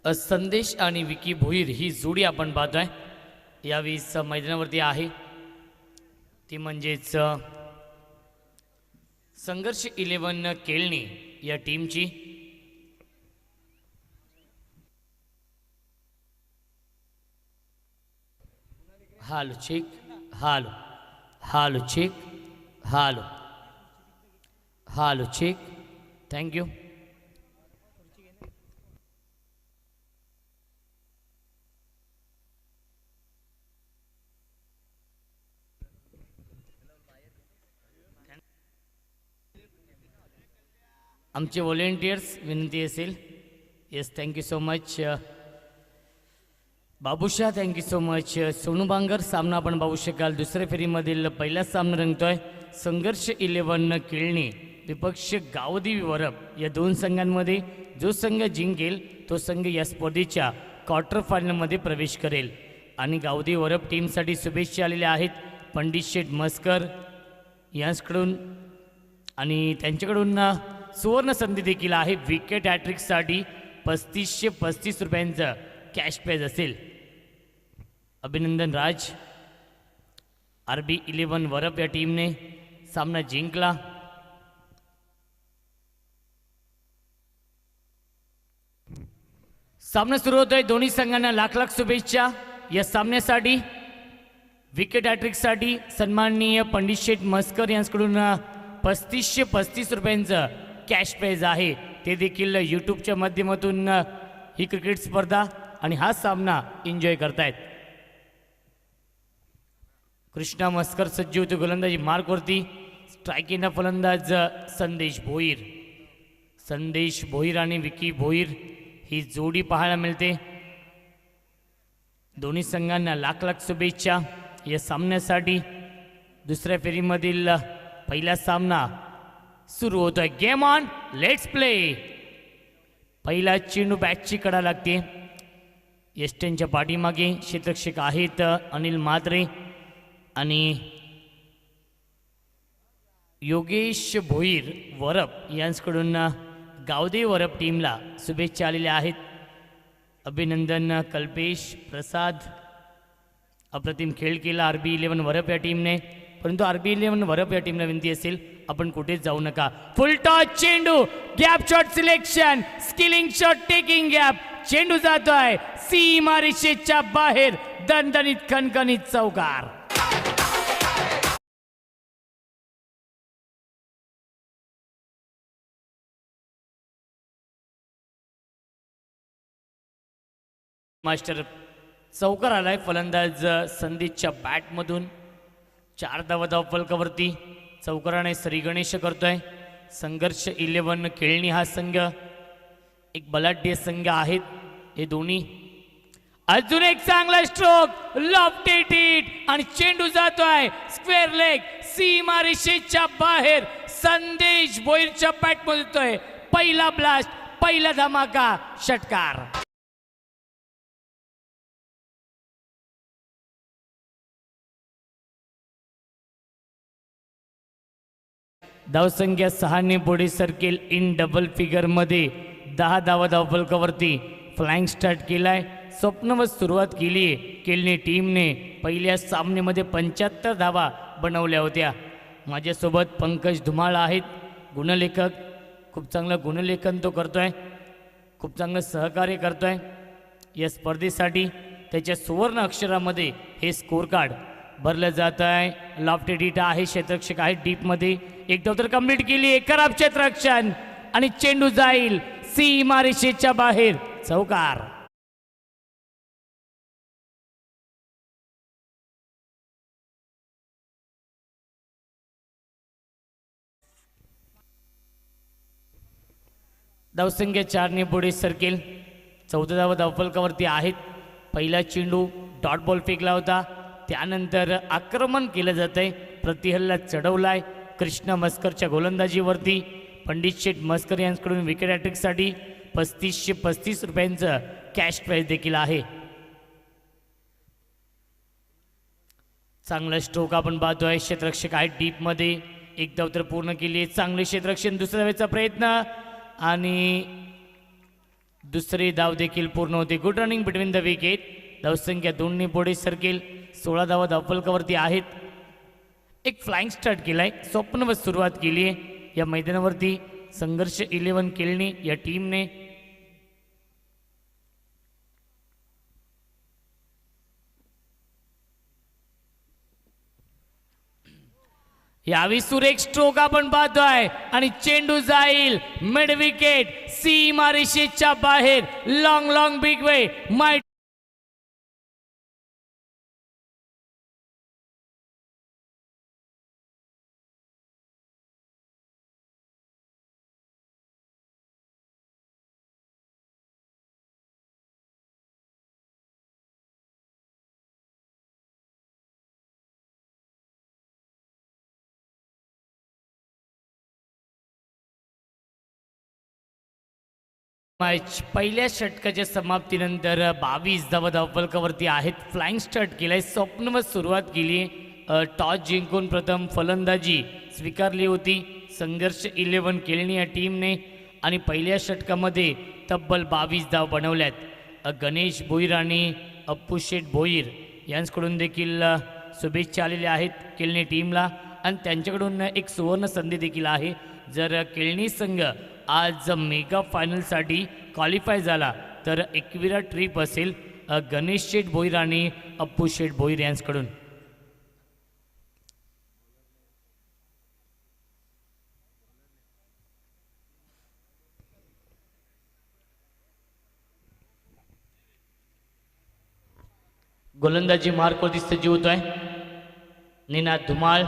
संदेश आणि विकी भोईर ही जोडी आपण पाहतोय यावेळीस मैदानावरती आहे ती म्हणजेच संघर्ष 11 केळणी या टीमची hello check hello hello check hello hello check thank you आमचे व्हॉलेंटियर्स विनंती असेल yes thank you so much Babusha thank you so much Sonu Bangar सामना आपण पाहू शकाल दुसऱ्या फेरीमधील पहिलाच सामना रंगतोय संघर्ष 11 केळणी विपक्ष गावदेवी वरप या दोन संघांमध्ये जो संघ जिंकेल तो संघ या स्पर्धेच्या क्वार्टर फायनलमध्ये प्रवेश करेल आणि गावदेवी वरप टीमसाठी शुभेच्छा आलेल्या आहेत पंडित शेठ मस्कर यांच्याकडून आणि त्यांच्याकडून सुवर्ण संधी देखील आहे विकेट हॅट्रिकसाठी 3535 रुपयांचं कॅश प्राइज असेल अभिनंदन राज RB 11 वरप या टीमने सामना जिंकला सामना सुरू होतोय दोन्ही संघांना लाख लाख शुभेच्छा या सामन्यासाठी विकेट हॅट्रिकसाठी सन्माननीय पंडित शेठ मस्कर यांच्याकडून 3535 रुपयांचं कॅश प्राइज आहे ते देखील यूट्यूबच्या माध्यमातून ही क्रिकेट स्पर्धा आणि हा सामना एन्जॉय करतायत कृष्णा मस्कर सज्ज होते गोलंदाजी मार्कवरती स्ट्रायकिंगला फलंदाज संदेश भोईर आणि विकी भोईर ही जोडी पाहायला मिळते दोन्ही संघांना लाख लाख शुभेच्छा या सामन्यासाठी दुसऱ्या फेरीमधील पहिला सामना सुरू होतोय गेम ऑन लेट्स प्ले पहिला चेंडू बॅटची कडा लागते एस्टनच्या पाठीमागे क्षेत्ररक्षक आहेत अनिल म्हात्रे आणि योगेश भोईर वरप यांच्याकडून गावदेवी वरप टीमला शुभेच्छा आलेल्या आहेत अभिनंदन कल्पेश प्रसाद अप्रतिम खेळ केला RB 11 वरप या टीमने परंतु RB 11 वरप या टीमला विनंती असेल आपण कुठेच जाऊ नका फुल टॉस चेंडू gap shot selection skilling shot taking gap चेंडू जातोय सीमा रेषेच्या बाहेर दणदणीत खणखणीत चौकार मास्टर चौकार आलाय फलंदाज संदीपच्या बॅटमधून 4 धावा धावफलकावरती चौकाराने श्रीगणेश करतोय संघर्ष 11 केळणी हा संघ एक बलाढ्य संघ आहेत हे दोन्ही अजून एक चांगला स्ट्रोक लॉफ्टेड हिट आणि चेंडू जातोय स्क्वेअर लेग सीमा रेषेच्या बाहेर संदेश भोईरच्या बॅटमध्ये येतोय पहिला ब्लास्ट पहिला धमाका षटकार धावसंख्या 6 ने पुढे सरकेल इन डबल फिगरमध्ये 10 धावा धावफलकावरती फ्लाइंग स्टार्ट केलाय स्वप्नवत सुरुवात केली आहे केळणी टीमने पहिल्या सामन्यामध्ये 75 धावा बनवल्या होत्या माझ्यासोबत पंकज धुमाळ आहेत गुणलेखक खूप चांगलं गुणलेखन तो करतोय खूप चांगलं सहकार्य करतोय या स्पर्धेसाठी त्याच्या सुवर्ण अक्षरामध्ये हे स्कोर कार्ड भरलं जात आहे लॉफ्टेड हिट आहे क्षेत्ररक्षक आहे डीपमध्ये एक धाव तर कंप्लीट केली आहे खराब क्षेत्ररक्षण आणि चेंडू जाईल सीमा रेषेच्या बाहेर चौकार धावसंख्या 4 ने पुढे सरकेल 14 धावा धावफलकावरती आहेत पहिला चेंडू डॉट बॉल फेकला होता त्यानंतर आक्रमण केलं जातंय प्रतिहल्ला चढवलाय कृष्णा मस्करच्या गोलंदाजीवरती पंडित शेठ मस्कर यांच्याकडून विकेट हॅट्रिकसाठी 3535 रुपयांचं कॅश प्राइज देखील आहे चांगला स्ट्रोक आपण पाहतोय क्षेत्ररक्षक आहे डीपमध्ये एक धाव तर पूर्ण केली चांगले क्षेत्ररक्षण दुसऱ्या वेळेचा प्रयत्न आणि दुसरी धाव देखील पूर्ण होती. Good running between the wicket. धावसंख्या 2 पुढे सरकेल. 16 धावा धावफलकावरती आहेत. एक फ्लाइंग स्टार्ट केलाय. स्वप्नवत सुरुवात केली आहे या मैदानावरती संघर्ष 11 केळणी या टीमने. यावी सुरेख स्ट्रोक आपण पाहतोय आणि चेंडू जाईल मिड विकेट सीमा रेषेच्या बाहेर. Long long big way my match पहिल्या षटकाच्या समाप्तीनंतर 22 धावा धावफलकावरती आहेत. फ्लाइंग स्टार्ट केलाय. स्वप्नवत सुरुवात केली. टॉस जिंकून प्रथम फलंदाजी स्वीकारली होती संघर्ष 11 केळणी या टीमने आणि पहिल्या षटकामध्ये तब्बल 22 धाव बनवल्यात. गणेश भोईर आणि अप्पू शेठ भोईर यांच्याकडून देखील शुभेच्छा आलेल्या आहेत केळणी टीमला आणि त्यांच्याकडून एक सुवर्ण संधी देखील आहे. जर केळणी संघ आज मेगा फायनलसाठी क्वालिफाय झाला तर एकविरा ट्रिप असेल गणेश शेठ भोईर आणि अप्पू शेठ भोईर यांच्याकडून. गोलंदाजी मार्कवरती सज्ज होतोय निनाद धुमाळ.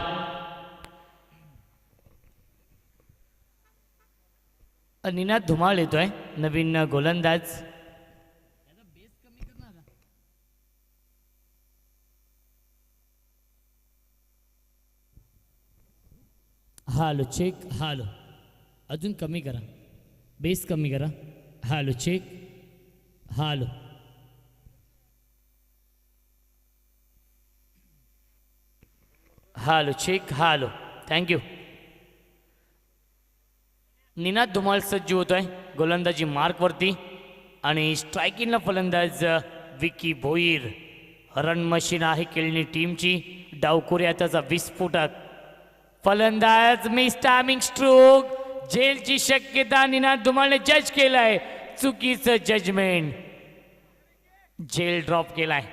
निनाद धुमाळ येतोय नवीन गोलंदाज. हालो चेक. हालो अजून कमी करा. बेस कमी करा. हालो चेक. Hello hello check. हालो. थँक्यू. निनाद धुमाळ सज्ज होतोय गोलंदाजी मार्कवरती आणि स्ट्रायकिंगला फलंदाज विकी भोईर. रन मशीन आहे केळणी टीमची. डावखोऱ्या त्याचा विस्फोटक फलंदाज मिस टायमिंग स्ट्रोक. जेलची शक्यता निनाद धुमाळने जज केलाय. चुकीचं जजमेंट. जेल ड्रॉप केलाय.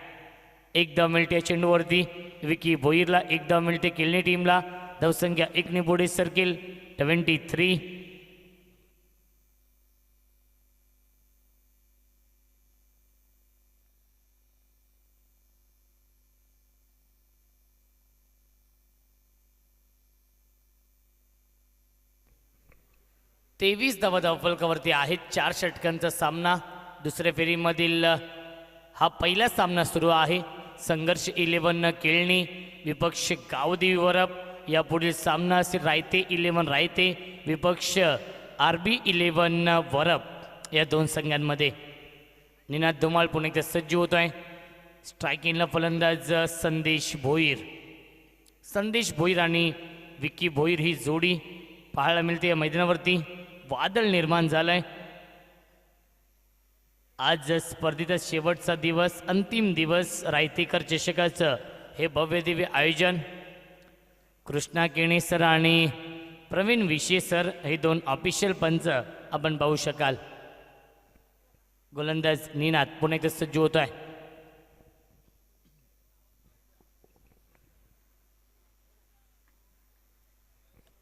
एकदा मिळते चेंडूवरती विकी भोईरला. एकदा मिळते केळणी टीमला. धावसंख्या 1 पुढे सरकेल. 23. तेवीस धावा धावफलकावरती आहेत. 4 षटकांचा सामना. दुसऱ्या फेरीमधील हा पहिला सामना सुरू आहे. संघर्ष 11 केळणी विपक्ष गावदेवी वरप. यापुढील सामना असेल रायते 11 रायते विपक्ष RB 11 वरप या दोन संघांमध्ये. निनाद धुमाळ पुन्हा एकदा सज्ज होतोय. स्ट्रायकिंगला फलंदाज संदेश भोईर. संदेश भोईर आणि विकी भोईर ही जोडी पाहायला मिळते या मैदानावरती. वादळ निर्माण झालंय. आज स्पर्धेचा शेवटचा दिवस, अंतिम दिवस रायतेकर चषकाचं हे भव्य दिव्य आयोजन. कृष्णा केणे सर आणि प्रवीण विशे सर हे 2 ऑफिशियल पंच आपण पाहू शकाल. गोलंदाज निनाद पुन्हा एकदा सज्ज होत आहे.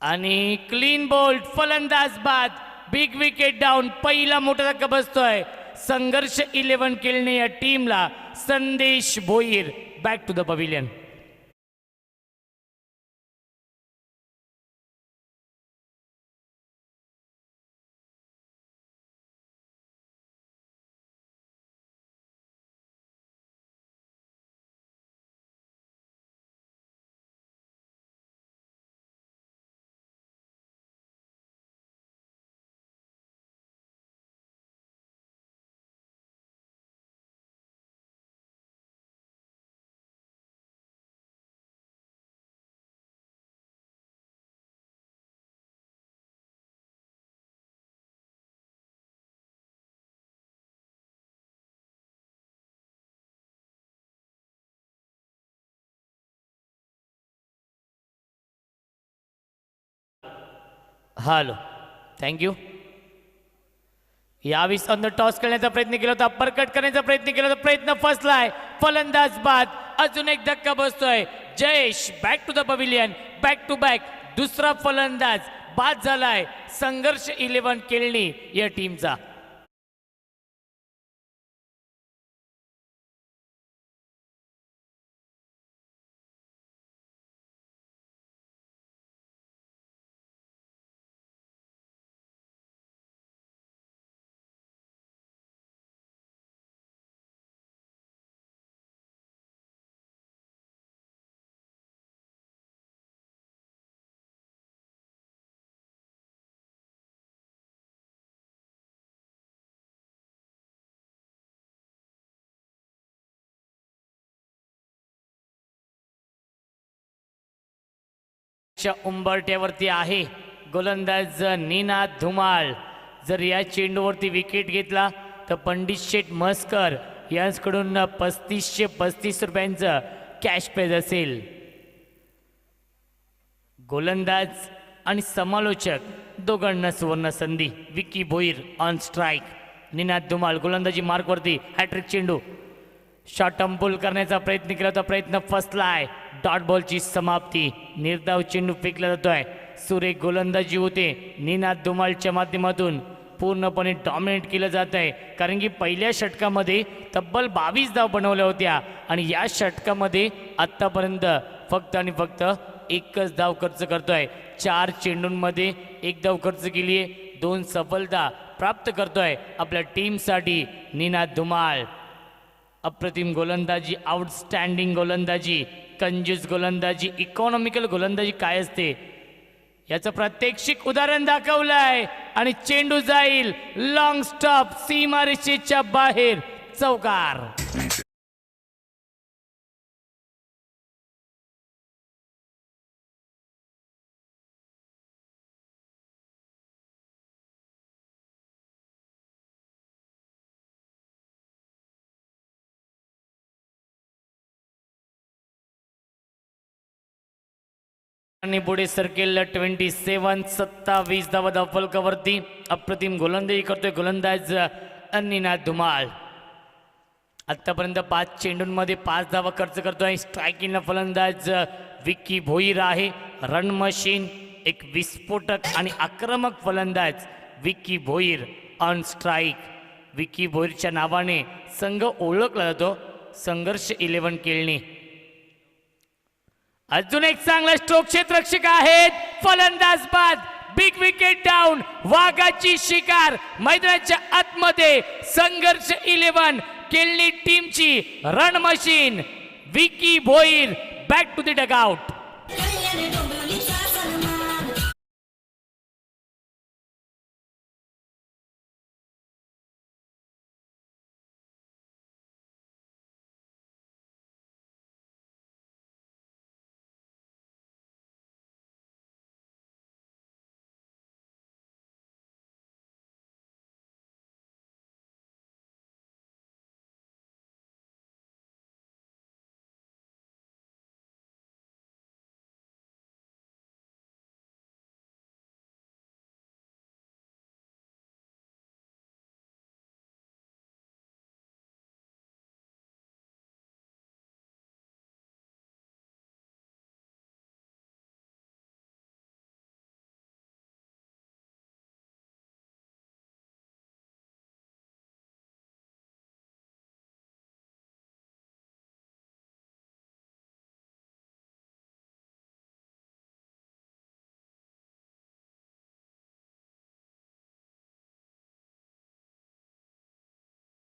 आणि क्लीन बोल्ड फलंदाज बाद. Big wicket down. पहिला मोठा धक्का बसतोय संघर्ष 11 केळणे या टीमला. Sandesh Bhoir back to the pavilion. Hello thank you. यावेळेस ऑन द टॉस करण्याचा प्रयत्न केला होता, अपरकट करण्याचा प्रयत्न केला होता, प्रयत्न फसलाय. फलंदाज बाद. अजून एक धक्का बसतोय. Jayesh back to the pavilion, back to back. दुसरा फलंदाज बाद झालाय संघर्ष 11 केळणी या टीमचा. उंबरट्यावरती आहे गोलंदाज निनाद धुमाळ. जर या चेंडूवरती विकेट घेतला तर पंडित शेठ मस्कर यांच्याकडून 3535 रुपयांचं कॅश प्राइज असेल. गोलंदाज आणि समालोचक दोघांना सुवर्ण संधी. Vicky Bhoir on strike. निनाद धुमाळ गोलंदाजी मार्कवरती. हॅट्रिक चेंडू. शॉर्ट अंपुल करण्याचा प्रयत्न केला होता, प्रयत्न फसलाय. डॉट बॉलची समाप्ती. निर्धाव चेंडू फेकला जातोय. सुरेख गोलंदाजी होते निनाद धुमाळच्या माध्यमातून. पूर्णपणे डॉमिनेट केलं जात आहे, कारण की पहिल्या षटकामध्ये तब्बल 22 धाव बनवल्या होत्या आणि या षटकामध्ये आत्तापर्यंत फक्त आणि फक्त एकच धाव खर्च करतोय. 4 चेंडूंमध्ये 1 धाव खर्च केली आहे. 2 सफलता प्राप्त करतोय आपल्या टीमसाठी निनाद धुमाळ. अप्रतिम गोलंदाजी, आउटस्टँडिंग गोलंदाजी, कंजूस गोलंदाजी, इकॉनॉमिकल गोलंदाजी काय असते याचं प्रात्यक्षिक उदाहरण दाखवलंय. आणि चेंडू जाईल लॉंग स्टॉप, सीमारेषेच्या बाहेर, चौकार. आणि पुढे सरकेल 27 धावा फलकावरती. अप्रतिम गोलंदाजी करतोय गोलंदाज निनाद धुमाळ. आतापर्यंत 5 चेंडूंमध्ये 5 धावा खर्च करतोय. स्ट्रायकिंगला फलंदाज विकी भोईर आहे. रन मशीन, एक विस्फोटक आणि आक्रमक फलंदाज विकी भोईर ऑन स्ट्राईक. विकी भोईरच्या नावाने संघ ओळखला जातो संघर्ष 11 केळणी. अजून एक चांगला स्ट्रोक क्षेत्ररक्षक आहेत. फलंदाज बाद. Big wicket down. वाघाची शिकार मैदानाच्या आतमध्ये. संघर्ष 11 केळणी टीमची run machine Vicky Bhoir back to the dugout.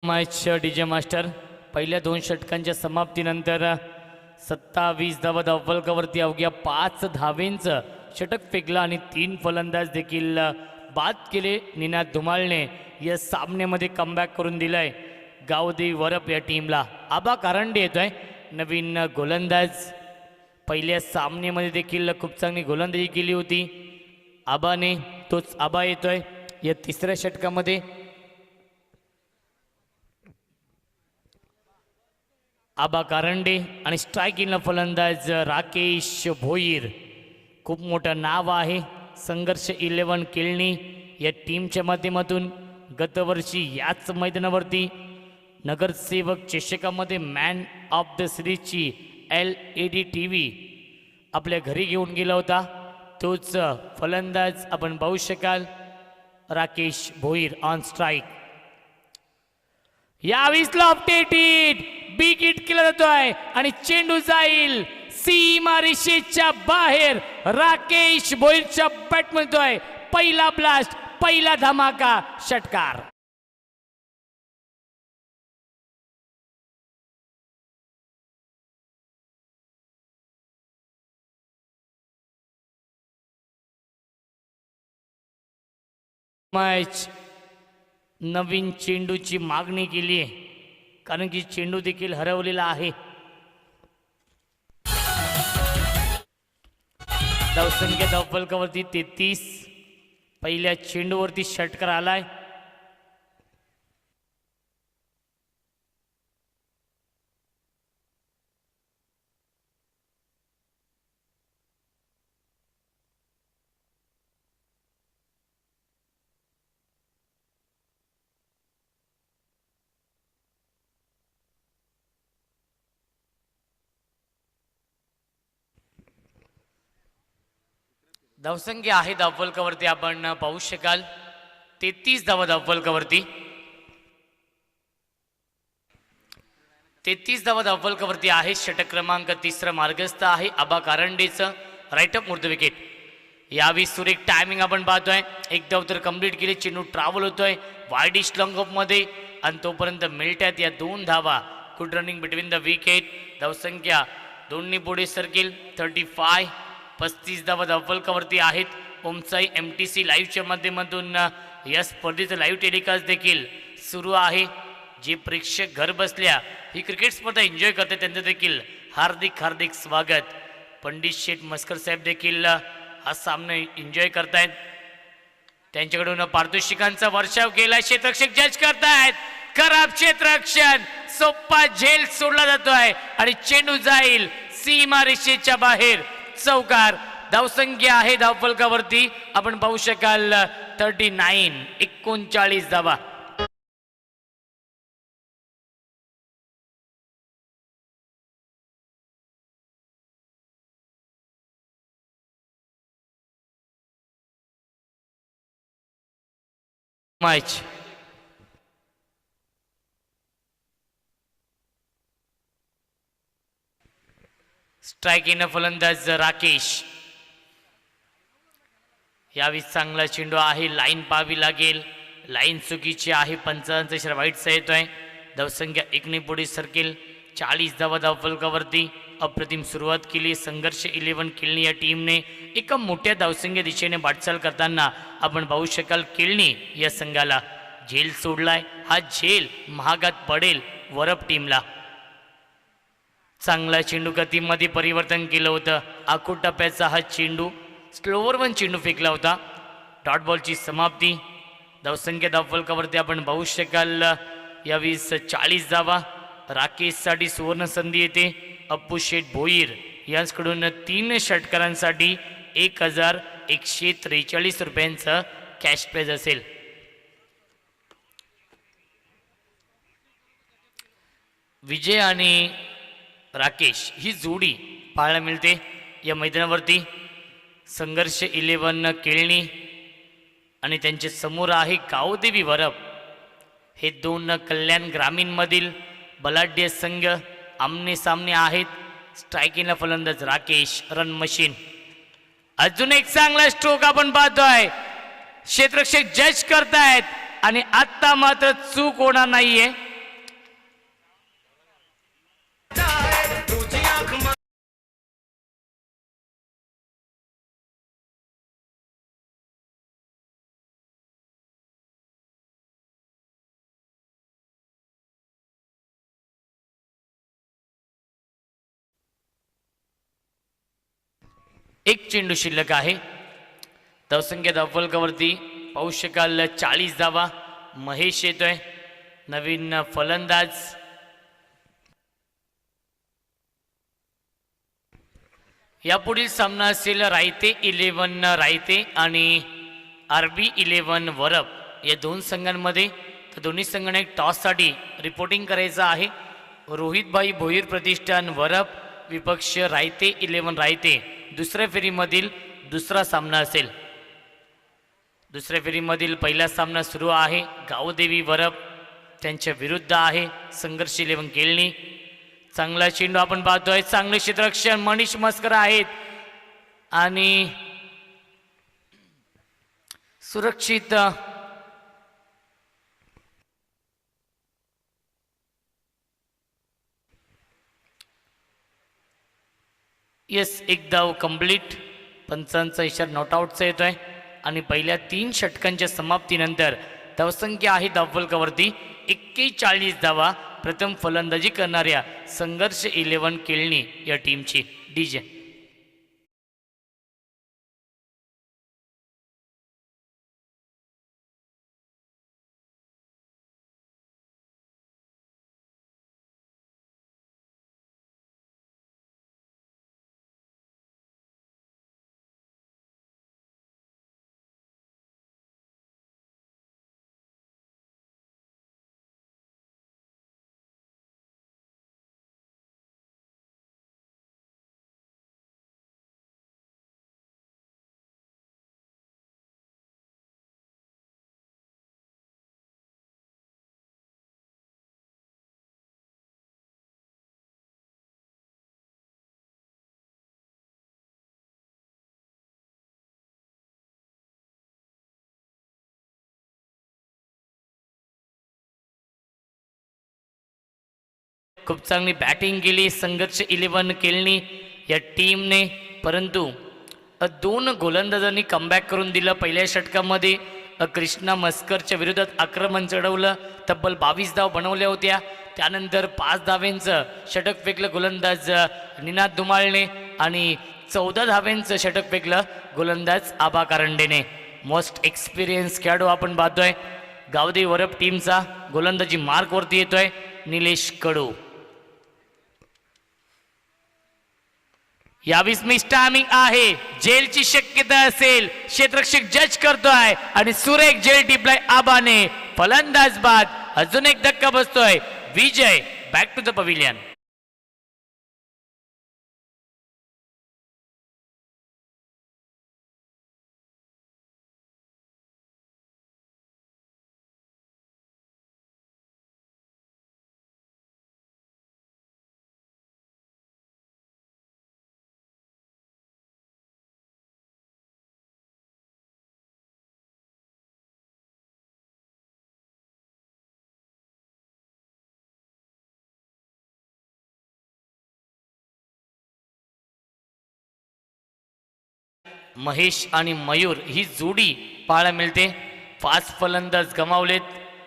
Match DJ master. पहिल्या 2 षटकांच्या समाप्तीनंतर 27 धावा धावफलकावरती अवघ्या 5 धावेंचं षटक फेकलं आणि 3 फलंदाज देखील बाद केले. निनाद धुमाळने या सामन्यामध्ये कमबॅक करून दिलाय गावदेवी वरप या टीमला. आबा कारंडे येतोय नवीन गोलंदाज. पहिल्या सामन्यामध्ये देखील खूप चांगली गोलंदाजी केली होती आबाने. तोच आबा येतोय या 3ऱ्या षटकामध्ये. आबा कारंडे आणि स्ट्रायकिंगला फलंदाज राकेश भोईर. खूप मोठं नाव आहे संघर्ष 11 केळणी या टीमच्या माध्यमातून गतवर्षी याच मैदानावरती नगरसेवक चषकामध्ये मॅन ऑफ द सिरीजची LED TV आपल्या घरी घेऊन गेला होता. तोच फलंदाज आपण पाहू शकाल राकेश भोईर ऑन स्ट्राईक. यावेळेस लॉफ्टेड बिग हिट केला जातोय आणि चेंडू जाईल सीमा रेषेच्या बाहेर. राकेश भोईरच्या बॅट म्हणतोय पहिला ब्लास्ट, पहिला धमाका, षटकार. मॅच नवीन चेंडूची मागणी केली आहे कारण की चेंडू देखील हरवलेला आहे. धावसंख्या धावफलकावरती 33. पहिल्या चेंडूवरती षटकार आलाय. धावसंख्या आहे धावफलकावरती आपण पाहू शकाल 33 धावा धावफलकावरती. 33 धावा धावफलकावरती आहे. षटक क्रमांक 3 मार्गस्थ आहे आबा कारंडेचं राईट अप मुर्द विकेट. यावेळी सुरेख टायमिंग आपण पाहतोय. एक धाव तर कंप्लीट केली. चेंडू ट्रॅव्हल होतोय वाईडिश लॉंग ऑफ मध्ये आणि तोपर्यंत मिळतात या 2 धावा. Good running between the wicket. धावसंख्या दोन्ही पुढे सरकेल 35. 35 धावा धावफलकावरती आहेत. ओमसाई MTC लाईव्हच्या माध्यमातून या स्पर्धेचं लाईव्ह टेलिकास्ट देखील सुरू आहे. जे प्रेक्षक घर बसल्या ही क्रिकेट स्पर्धा एन्जॉय करतात त्यांचं देखील हार्दिक हार्दिक स्वागत. पंडित शेठ मस्कर साहेब देखील हा सामना एन्जॉय करतायत. त्यांच्याकडून पारितोषिकांचा वर्षाव केला. क्षेत्ररक्षक जज करतायत. खराब क्षेत्ररक्षण. सोप्पा झेल सोडला जातोय आणि चेंडू जाईल सीमा रेषेच्या बाहेर. चौकार. धावसंख्या आहे धावफलकावरती आपण पाहू शकाल 39. 39 धावा. मॅच स्ट्राईक इन फलंदाज राकेश. यावेळी चांगला चेंडू आहे. लाईन पाहावी लागेल. लाईन चुकीची आहे. पंचांचा इशारा वाईटचा येतोय. धावसंख्या 1 ने पुढे सरकेल. 40 धावा धावफलकावरती. अप्रतिम सुरुवात केली संघर्ष 11 केळणी या टीमने. एका मोठ्या धावसंख्या दिशेने वाटचाल करताना आपण पाहू शकाल केळणी या संघाला झेल सोडलाय. हा झेल महागात पडेल वरप टीमला. चांगला चेंडू गतीमध्ये परिवर्तन केलं होतं. आखूड टप्प्याचा हा चेंडू स्लोवर वन चेंडू फेकला होता. डॉट बॉलची समाप्ती. धावसंख्या धावफलकावरती आपण पाहू शकाल यावेळी 40 धावा. राकेशसाठी सुवर्ण संधी येते. अप्पू शेठ भोईर यांच्याकडून 3 षटकारांसाठी 1143 रुपयांचं कॅश प्राइज असेल. विजय आणि राकेश ही जोडी पाहायला मिळते या मैदानावरती. संघर्ष 11 केळणी आणि त्यांच्या समोर आहे गावदेवी वरप. हे 2 कल्याण ग्रामीण मधील बलाढ्य संघ आमने सामने आहेत. स्ट्रायकिंगला फलंदाज राकेश. Run machine. अजून एक चांगला स्ट्रोक आपण पाहतोय. क्षेत्ररक्षक जज करतायत आणि आता मात्र चूक होणार नाहीये. एक चेंडू शिल्लक आहे. धावसंख्या धावफलकावरती पाहू शकाल 40 धावा. महेश येतोय नवीन फलंदाज. यापुढील सामना असेल रायते 11 रायते आणि RB11 वरप या दोन संघांमध्ये. तर दोन्ही संघांना एक टॉससाठी रिपोर्टिंग करायचं आहे. रोहितभाई भोईर प्रतिष्ठान वरप विपक्ष रायते 11 रायते. दुसऱ्या फेरीमधील दुसरा सामना असेल. दुसऱ्या फेरीमधील पहिला सामना सुरू आहे. गावदेवी वरप त्यांच्या विरुद्ध आहे संघर्ष 11 केळणी. चांगला चेंडू आपण पाहतोय. चांगले क्षेत्ररक्षण मनीष मस्कर आहेत आणि सुरक्षित यस एक धाव कंप्लीट. पंचांचा इशारा नॉट आउटचा येतोय आणि पहिल्या 3 षटकांच्या समाप्तीनंतर धावसंख्या आहे धावफलकावरती 41 धावा प्रथम फलंदाजी करणाऱ्या संघर्ष 11 केळणी या टीमची. डीजे खूप चांगली बॅटिंग केली संघर्ष 11 केळणी या टीमने. परंतु 2 गोलंदाजांनी कमबॅक करून दिलं. पहिल्या षटकामध्ये कृष्णा मस्करच्या विरोधात आक्रमण चढवलं. तब्बल 22 धाव बनवल्या होत्या. त्यानंतर 5 धावेंचं षटक फेकलं गोलंदाज निनाद धुमाळने आणि 14 धावेंचं षटक फेकलं गोलंदाज आबा कारंडेने. मोस्ट एक्सपिरियन्स खेळाडू आपण पाहतोय गावदेवी वरप टीमचा. गोलंदाजी मार्कवरती येतोय निलेश कडू. यावेळी मिस्टामिंग आहे. जेलची शक्यता असेल. क्षेत्ररक्षक जज करतोय आणि सुरेख जेल टिपलाय आबाने. फलंदाज बाद. अजून एक धक्का बसतोय. Vijay back to the pavilion. Mahesh आणि मयूर ही जोडी पाहायला मिळते. 5 फलंदाज गमावलेत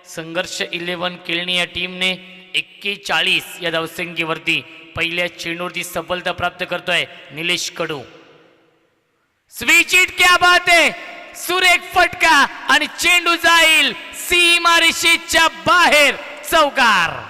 संघर्ष 11 केळणी या टीमने. 41 या धावसंख्येवरती पहिल्या चेंडूवरती सफलता प्राप्त करतोय निलेश कडू. स्विच इट क्या बात आहे. सुरेख फटका आणि चेंडू जाईल सीमारेषेच्या बाहेर. चौकार.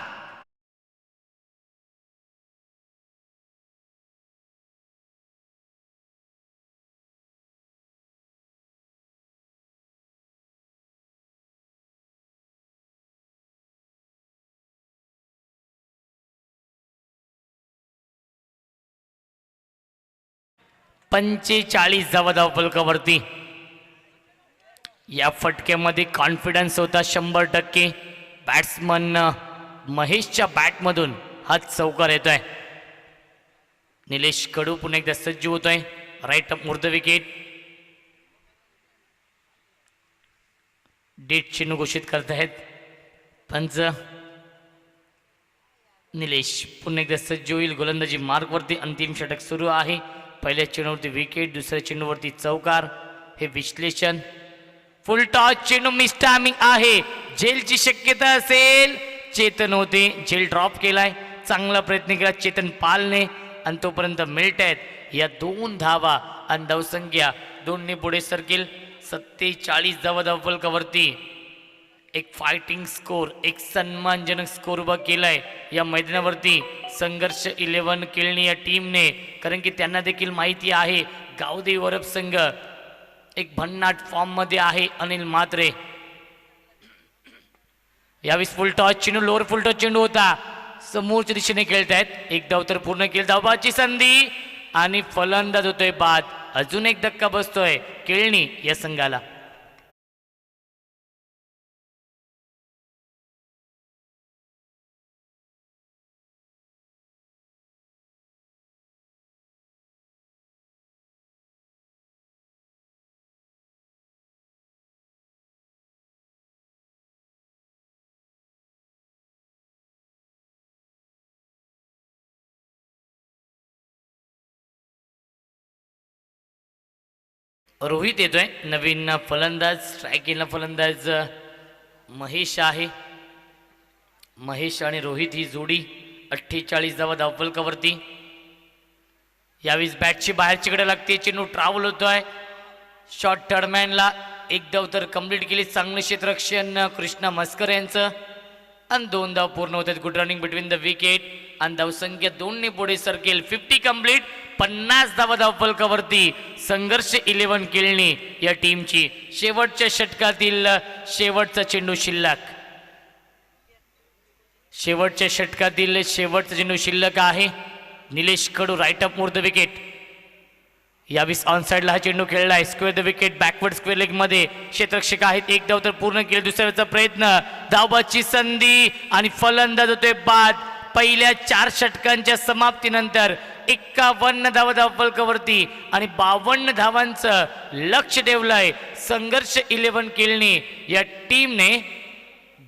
पंचेचाळीस धावा धावफलकावरती. या फटक्यामध्ये कॉन्फिडन्स होता 100%. बॅट्समन महेशच्या बॅटमधून हा चौकार येतोय. निलेश कडू पुन्हा एकदा सज्ज होतोय. राईट अप मुर्द विकेट. डेट चिन्ह घोषित करतायत पंच. निलेश पुन्हा एकदा सज्ज होईल. गोलंदाजी मार्कवरती. अंतिम षटक सुरू आहे. पहिल्या चेंडूवरती विकेट. दुसऱ्या चेंडूवरती चौकार. हे विश्लेषण. फुल टॉस चेंडू मिस्टामिंग आहे. झेलची शक्यता असेल. चेतन होते. झेल ड्रॉप केलाय. चांगला प्रयत्न केला चेतन पालने आणि तोपर्यंत मिळत आहेत या 2 धावा आणि धावसंख्या 2ने पुढे सरकेल. 47 धावा धावफलकावरती. एक फायटिंग स्कोर, एक सन्मानजनक स्कोर उभा केलाय या मैदानावरती संघर्ष 11 केळणी या टीमने, कारण की त्यांना देखील माहिती आहे गावदेवी वरप संघ एक भन्नाट फॉर्म मध्ये आहे. अनिल म्हात्रे यावेळेस फुल टॉस चेंडू, लोअर फुल टॉस चेंडू होता, समोरच्या दिशेने खेळतायत. एक धाव तर पूर्ण केली, धावबाची संधी आणि फलंदाज होतोय बाद. अजून एक धक्का बसतोय केळणी या संघाला. रोहित येतोय नवीन फलंदाज, स्ट्रायकिंगला फलंदाज महेश आहे. महेश आणि रोहित ही जोडी 48 धावा धावफलकावरती. यावेळेस बॅटची बाहेरचीकडे लागते, चेंडू ट्रॅव्हल होतोय शॉर्ट टर्मॅनला. एक धाव तर कंप्लीट केली, चांगलं क्षेत्ररक्षण कृष्णा मस्कर यांचं. आणि 2 धाव पूर्ण होतात. Good running between the wicket आणि धावसंख्या 2 ने पुढे सरकेल. 50 कंप्लीट, 50 धावा धावफलकावरती संघर्ष 11 केळणी या टीमची. शेवटच्या षटकातील शेवटचा चेंडू शिल्लक, शेवटच्या षटकातील शेवटचा चेंडू शिल्लक आहे. Nilesh Kadu right up more the wicket. यावेळेस ऑन साईडला हा चेंडू खेळला आहे, square the wicket, backward square leg मध्ये क्षेत्ररक्षक आहेत. एक धाव तर पूर्ण केली, दुसऱ्याचा प्रयत्न, धावबाची संधी आणि फलंदाज होतोय बाद. पहिल्या 4 षटकांच्या समाप्तीनंतर 51 धावा धावफलकावरती आणि 52 धावांचं लक्ष ठेवलंय संघर्ष 11 केळणी या टीमने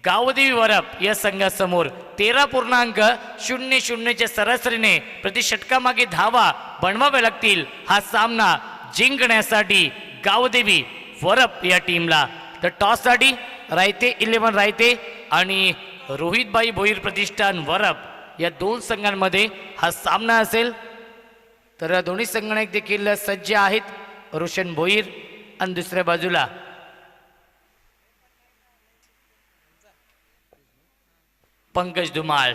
गावदेवी वरप या संघासमोर. 13.00च्या सरासरीने प्रति षटकामागे धावा बनवाव्या लागतील हा सामना जिंकण्यासाठी गावदेवी वरप या टीमला. तर टॉससाठी रायते 11 रायते आणि रोहितभाई भोईर प्रतिष्ठान वरप या 2 संघांमध्ये हा सामना असेल. तर दोन्ही संघटक देखील सज्ज आहेत. रोशन भोईर आणि दुसऱ्या बाजूला पंकज धुमाळ.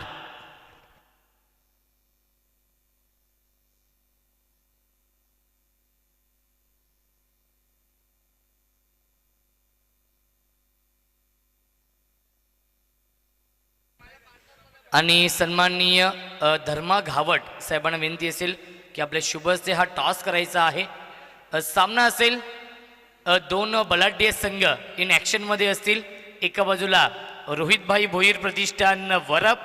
आणि सन्माननीय धर्मा घावट साहेबांना विनंती असेल की आपल्या शुभ हस्ते हा टॉस करायचा आहे. सामना असेल 2 बलाढ्य संघ इन ॲक्शन मध्ये असतील. एका बाजूला रोहितभाई भोईर प्रतिष्ठान वरप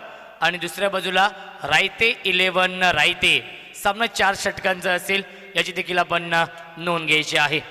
आणि दुसऱ्या बाजूला रायते 11 रायते. सामना 4 षटकांचा असेल, याची देखील आपण नोंद घ्यायची आहे.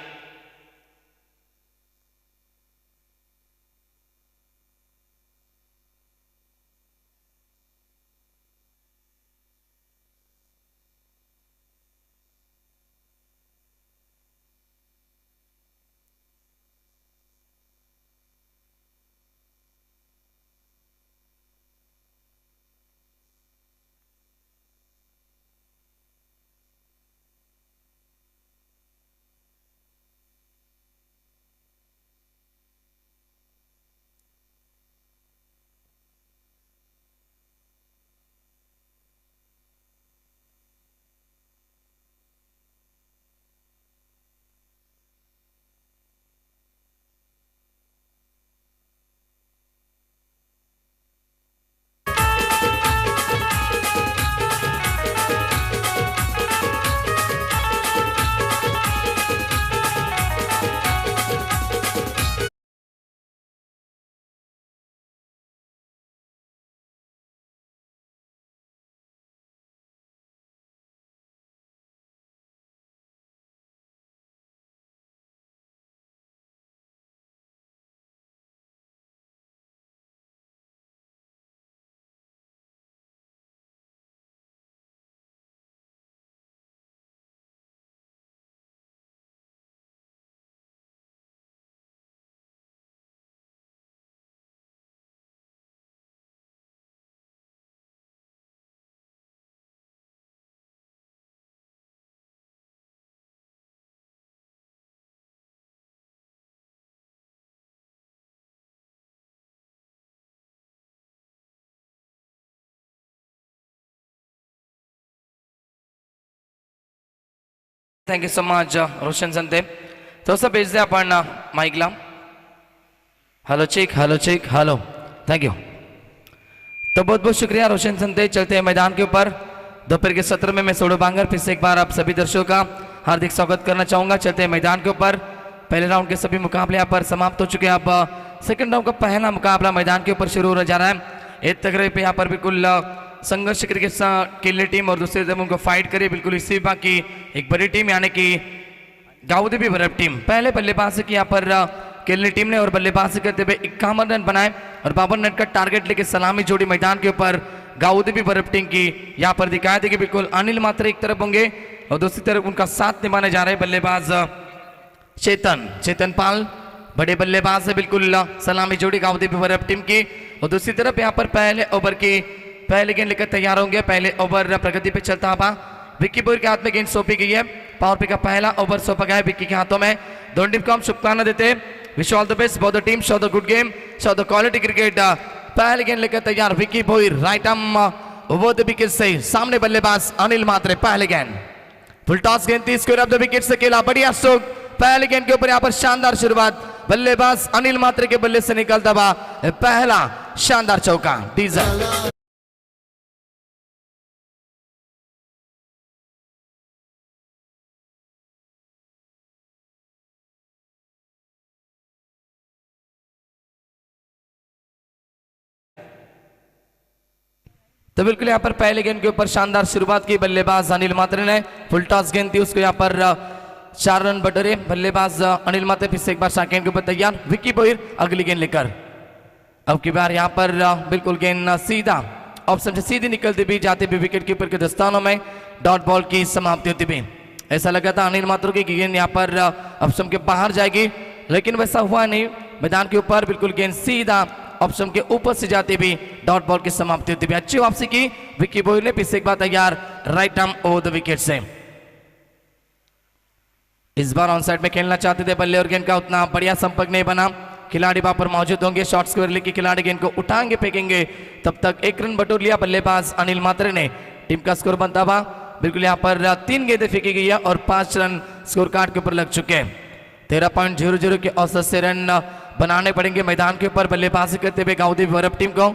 Thank you so much Roshan Sante. थोडंसं भेज दे आपण माईकला. Hello check hello. Thank you. तो बहुत बहुत शुक्रिया रोशन संते. चलते हैं मैदान के ऊपर. दोपहर के सत्र में मैं सोनू बांगर फिर से एक बार आप सभी दर्शकों का हार्दिक स्वागत करना चाहूंगा. चलते हैं मैदान के ऊपर. पहले राउंड के सभी मुकाबले यहाँ पर समाप्त हो चुके हैं. अब सेकंड राउंड का पहला मुकाबला मैदान के ऊपर शुरू हो जा रहा है. एक तगड़े पे यहाँ पर बिल्कुल संघर्ष क्रिकेट खेलने टीम और दूसरी तरफ उनको फाइट करिए बिल्कुल इसी विभाग की एक बड़ी टीम यानी कि गाउदेवी वरप टीम. पहले बल्लेबाजी की यहाँ पर खेलने टीम ने और बल्लेबाजी करते हुए 51 रन बनाए और 52 रन का टारगेट लेके सलामी जोड़ी मैदान के ऊपर गाउदेवी वरप टीम की यहाँ पर दिखाया था कि बिल्कुल अनिल मात्रे एक तरफ होंगे और दूसरी तरफ उनका साथ निभाने जा रहे बल्लेबाज चेतन पाल. बड़े बल्लेबाज है बिल्कुल सलामी जोड़ी गाउदेवी वरप टीम की. और दूसरी तरफ यहाँ पर पहले ओवर की पहले गेंद लेकर तैयार होंगे. पहले ओवर प्रगति पे चलता हुआ विक्की बोर के हाथ में गेंद सौंपी गई है. पावर पे का पहला ओवर सौंपा गया है विक्की के हाथों में. दोनों टीम को हम शुभकामना देते हैं. Wish all the best. Both the team show the good game, show the quality cricket. पहले गेंद लेकर तैयार Vicky bore. Right arm over the wicket से सामने बल्लेबाज अनिल मात्रे. पहले गेंद फुल टॉस गेंद 30 स्क्वायर ऑफ द विकेट से खेला. बढ़िया स्ट्रोक. पहले गेंद के ऊपर यहाँ पर शानदार शुरुआत बल्लेबाज अनिल मात्रे के बल्ले से निकलता हुआ पहला शानदार चौका. डीजल तो बिल्कुल यहाँ पर पहले गेंद के ऊपर शानदार शुरुआत की बल्लेबाज अनिल मात्रे ने. फुल टॉस गेंद थी उसको यहाँ पर 4 रन बटोरे बल्लेबाज अनिल मात्रे. फिर से एक बार सेकंड के ऊपर तैयार विक्की बोहिर अगली गेंद लेकर. अब की बार यहाँ पर बिल्कुल गेंद सीधा ऑप्शन से सीधी निकलती भी जाती भी विकेट कीपर के दस्तानों में डॉट बॉल की समाप्ति होती भी. ऐसा लगा था अनिल मात्रे की गेंद यहाँ पर ऑप्शन के बाहर जाएगी लेकिन वैसा हुआ नहीं. मैदान के ऊपर बिल्कुल गेंद सीधा ऑप्शन के ऊपर से जाती भी डॉट बॉल की समाप्ति होती भी. अच्छी वापसी की विक्की बोहिर ने. फिर से एक बार तैयार right arm over the wicket से. इस बार ऑन साइड में खेलना चाहते थे बल्ले और गेंद का उतना बढ़िया संपर्क नहीं बना. खिलाड़ी वहां पर मौजूद होंगे. शॉर्ट स्क्वायर लेके खिलाड़ी गेंद को उठाएंगे फेंकेंगे. तब तक 1 रन बटोर लिया बल्लेबाज अनिल मात्रे ने. टीम का स्कोर बनता हुआ बिल्कुल यहाँ पर 3 गेंदें फेंकी गई है और 5 रन स्कोर कार्ड के ऊपर लग चुके हैं. 13.00 के औसत से रन बनाने पड़ेंगे मैदान के ऊपर बल्लेबाजी करते हुए गाउदेवी वरप टीम को.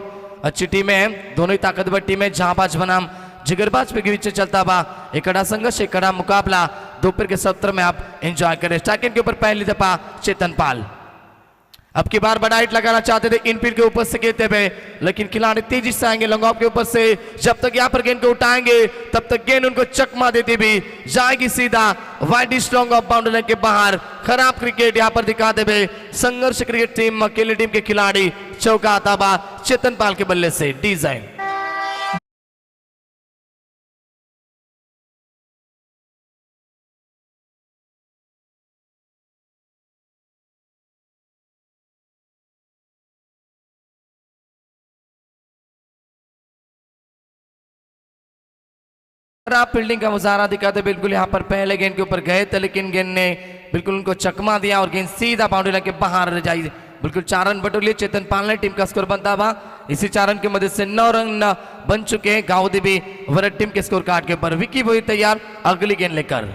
अच्छी टीमें हैं दोनों ही ताकतवर टीमें. जहांबाज बनाम जिगरबाज के बीच चलता हुआ एक कड़ा संघर्ष एक कड़ा मुकाबला दोपहर के सत्र में आप एंजॉय करें. स्टार्टिंग के ऊपर पहली दफा चेतन पाल. अब की बार बड़ा हिट लगाना चाहते थे इनफील्ड के ऊपर से खेलते हुए लेकिन खिलाड़ी तेजी से आएंगे लॉन्ग ऑफ के ऊपर से. जब तक यहाँ पर गेंद को उठाएंगे तब तक गेंद उनको चकमा देती भी जाएगी सीधा wide strong of boundary line के बाहर. खराब क्रिकेट यहाँ पर दिखाते हुए संघर्ष क्रिकेट टीम अकेली टीम के खिलाड़ी. चौका आता हुआ चेतन पाल के बल्ले से. डिजाइन आप फील्डिंग का मुजाहरा दिखाते बिल्कुल यहाँ पर पहले गेंद के ऊपर गए थे लेकिन गेंद ने बिल्कुल उनको चकमा दिया और गेंद सीधा बाउंड्री लाइन के बाहर जाई. बिल्कुल 4 रन बटोर लिए चेतन पाल ने. टीम का स्कोर बनता हुआ इसी 4 रन की मदद से 9 रन बन चुके हैं गाउदेवी वरप टीम के स्कोर कार्ड के ऊपर. विक्की बोहिर तैयार अगली गेंद लेकर.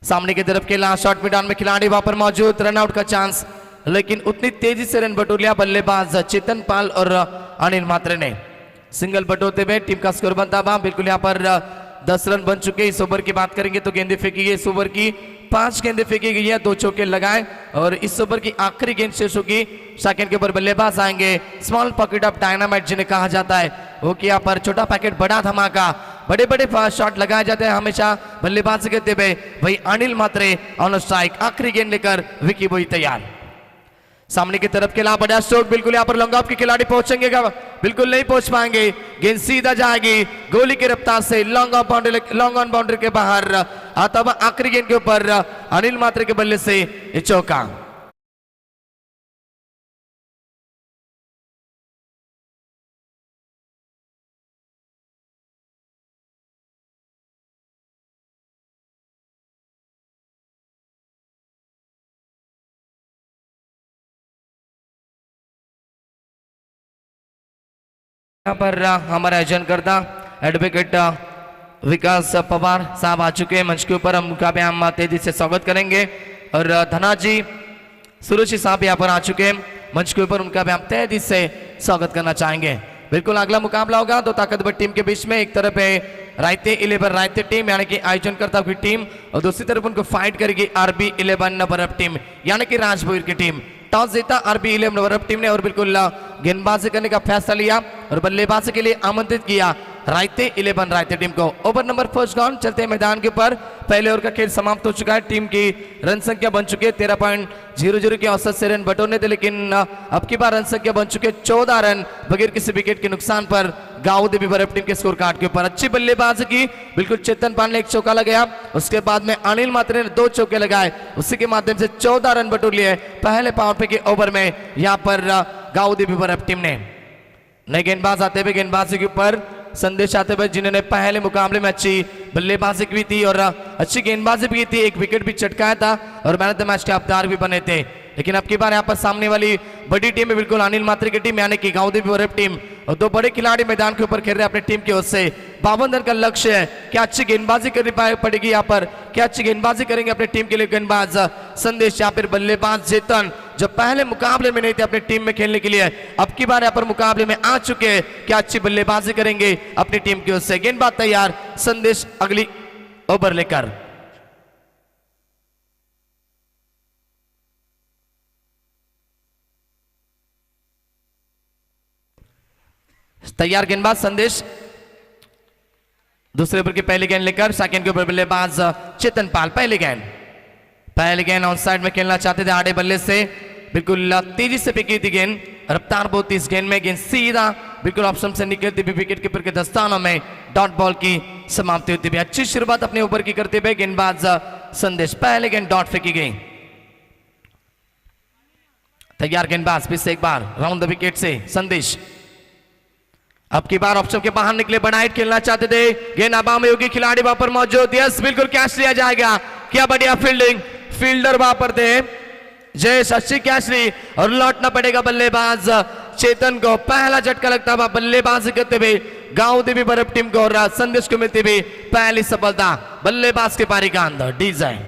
सामने की तरफ खेला शॉर्ट मैदान में खिलाड़ी वहां पर मौजूद. रनआउट का चांस लेकिन उतनी तेजी से रन बटोर लिया बल्लेबाज चेतन पाल और अनिल मात्रे ने. सिंगल बटोरते हुए टीम का स्कोर बनता हुआ बिल्कुल यहाँ पर 10 रन बन चुके. इस ओवर की बात करेंगे तो गेंदें फेंकी गई. इस ओवर की 5 गेंदें फेंकी गई है 2 चौके लगाए और इस ओवर की आखिरी गेंद शेष होगी. सेकंड के ऊपर बल्लेबाज आएंगे. स्मॉल पॉकेट ऑफ डायनामाइट जिन्हें कहा जाता है वो कि यहाँ पर छोटा पैकेट बड़ा धमाका. बड़े बड़े शॉट लगाए जाते हैं हमेशा बल्लेबाजी करते हुए. वही अनिल मात्रे ऑन स्ट्राइक. आखिरी गेंद लेकर विक्की बोहिर तैयार. सामने की तरफ खेला बड़ा स्ट्रोक. बिल्कुल यहाँ पर लॉन्ग ऑफ के खिलाड़ी पहुंचेंगे बिल्कुल नहीं पहुंच पाएंगे. गेंद सीधा जाएगी गोली की रफ्तार से लॉन्ग ऑन बाउंड्री के बाहर आता हुआ. आखिरी गेंद के ऊपर अनिल मात्रे के बल्ले से चौका. यहाँ पर हमारा आयोजन करता एडवोकेट विकास पवार साहब आ चुके हैं मंच के ऊपर, हम उनका भी हम तेजी से स्वागत करेंगे। और धनाजी सुरुचि साहब यहाँ पर आ चुके हैं मंच के ऊपर, उनका भी हम तेजी से स्वागत करना चाहेंगे। बिल्कुल अगला मुकाबला होगा दो ताकतवर टीम के बीच में। एक तरफ है रायते 11 रायते टीम यानी कि आयोजनकर्ता की टीम, और दूसरी तरफ उनको फाइट करेगी आरबी 11 बरफ टीम यानी कि राजभोर की टीम। टॉस जीता आरबी 11 बरफ टीम ने और बिल्कुल गेंदबाजी करने का फैसला लिया और बल्लेबाजी के लिए आमंत्रित किया रायते 11 रायते टीम को। ओवर नंबर फर्स्ट डाउन चलते हैं मैदान के ऊपर। पहले ओवर का खेल समाप्त हो चुका है। टीम की रन संख्या बन चुकी है 13.00 के औसत से रन बटोरने थे, लेकिन अब की बार रन संख्या बन चुके 14 रन बगैर किसी विकेट के नुकसान पर गांव देवी बरफ टीम के स्कोर कार्ड के ऊपर। अच्छी बल्लेबाजी की, बिल्कुल चेतन पाल ने एक चौका लगाया, उसके बाद में अनिल मात्रे ने 2 चौके लगाए, उसी के माध्यम से 14 रन बटोर लिए पहले पावर प्ले के ओवर में यहाँ पर गांव देवी बरफ टीम ने। नए गेंदबाज आते हुए गेंदबाजी के ऊपर संदेश आते हुए, जिन्होंने पहले मुकाबले में अच्छी बल्लेबाजी की थी और अच्छी गेंदबाजी भी की थी, एक विकेट भी चटकाया था और मैन ऑफ द मैच के हकदार भी बने थे। लेकिन अब की बार यहाँ पर सामने वाली बड़ी टीम है बिल्कुल अनिल मात्रे की टीम यानी कि गांव देवी बरफ टीम, और 2 बड़े खिलाड़ी मैदान के ऊपर खेल रहे हैं अपनी टीम की ओर से। 52 रन का लक्ष्य है, क्या अच्छी गेंदबाजी करनी पड़ेगी यहाँ पर, क्या अच्छी गेंदबाजी करेंगे अपनी टीम के लिए गेंदबाज संदेश या फिर बल्लेबाज चेतन, जो पहले मुकाबले में नहीं थे अपनी टीम में खेलने के लिए, अब की बार यहाँ पर मुकाबले में आ चुके हैं, क्या अच्छी बल्लेबाजी करेंगे अपनी टीम की ओर से। गेंदबाज तैयार, संदेश अगली ओवर लेकर। तैयार गेंदबाज संदेश दूसरे ओवर की पहली गेंद लेकर, सेकंड के ऊपर बल्लेबाज चेतन पाल। पहली गेंद ऑन साइड में खेलना चाहते थे आड़े बल्ले से, बिल्कुल तेजी से फेंकी थी गेंद, रफ्तार बहुत थी इस गेंद में, गेंद सीधा बिल्कुल ऑप्शन से निकलती हुई विकेट कीपर के दस्तानों में डॉट बॉल की समाप्ति होती हुई। अच्छी शुरुआत अपने ओवर की करते हुए गेंदबाज संदेश, पहले गेंद डॉट फेंकी गई। तैयार गेंदबाज फिर से एक बार राउंड द विकेट से संदेश, अब की बार ऑप्शन के बाहर निकले, बड़ा हिट खेलना चाहते थे, गेंद हवा में होगी, खिलाड़ी वहां पर मौजूद, यस बिल्कुल कैच लिया जाएगा, क्या बढ़िया फील्डिंग, फील्डर वहां पर थे जयेश, अच्छी कैच ली और लौटना पड़ेगा बल्लेबाज चेतन को। पहला झटका लगता हुआ बल्लेबाजी करते हुए गांव देवी बरफ टीम को और संदेश को मिलती हुई पहली सफलता। बल्लेबाज के पारी का अंदर डीजाइन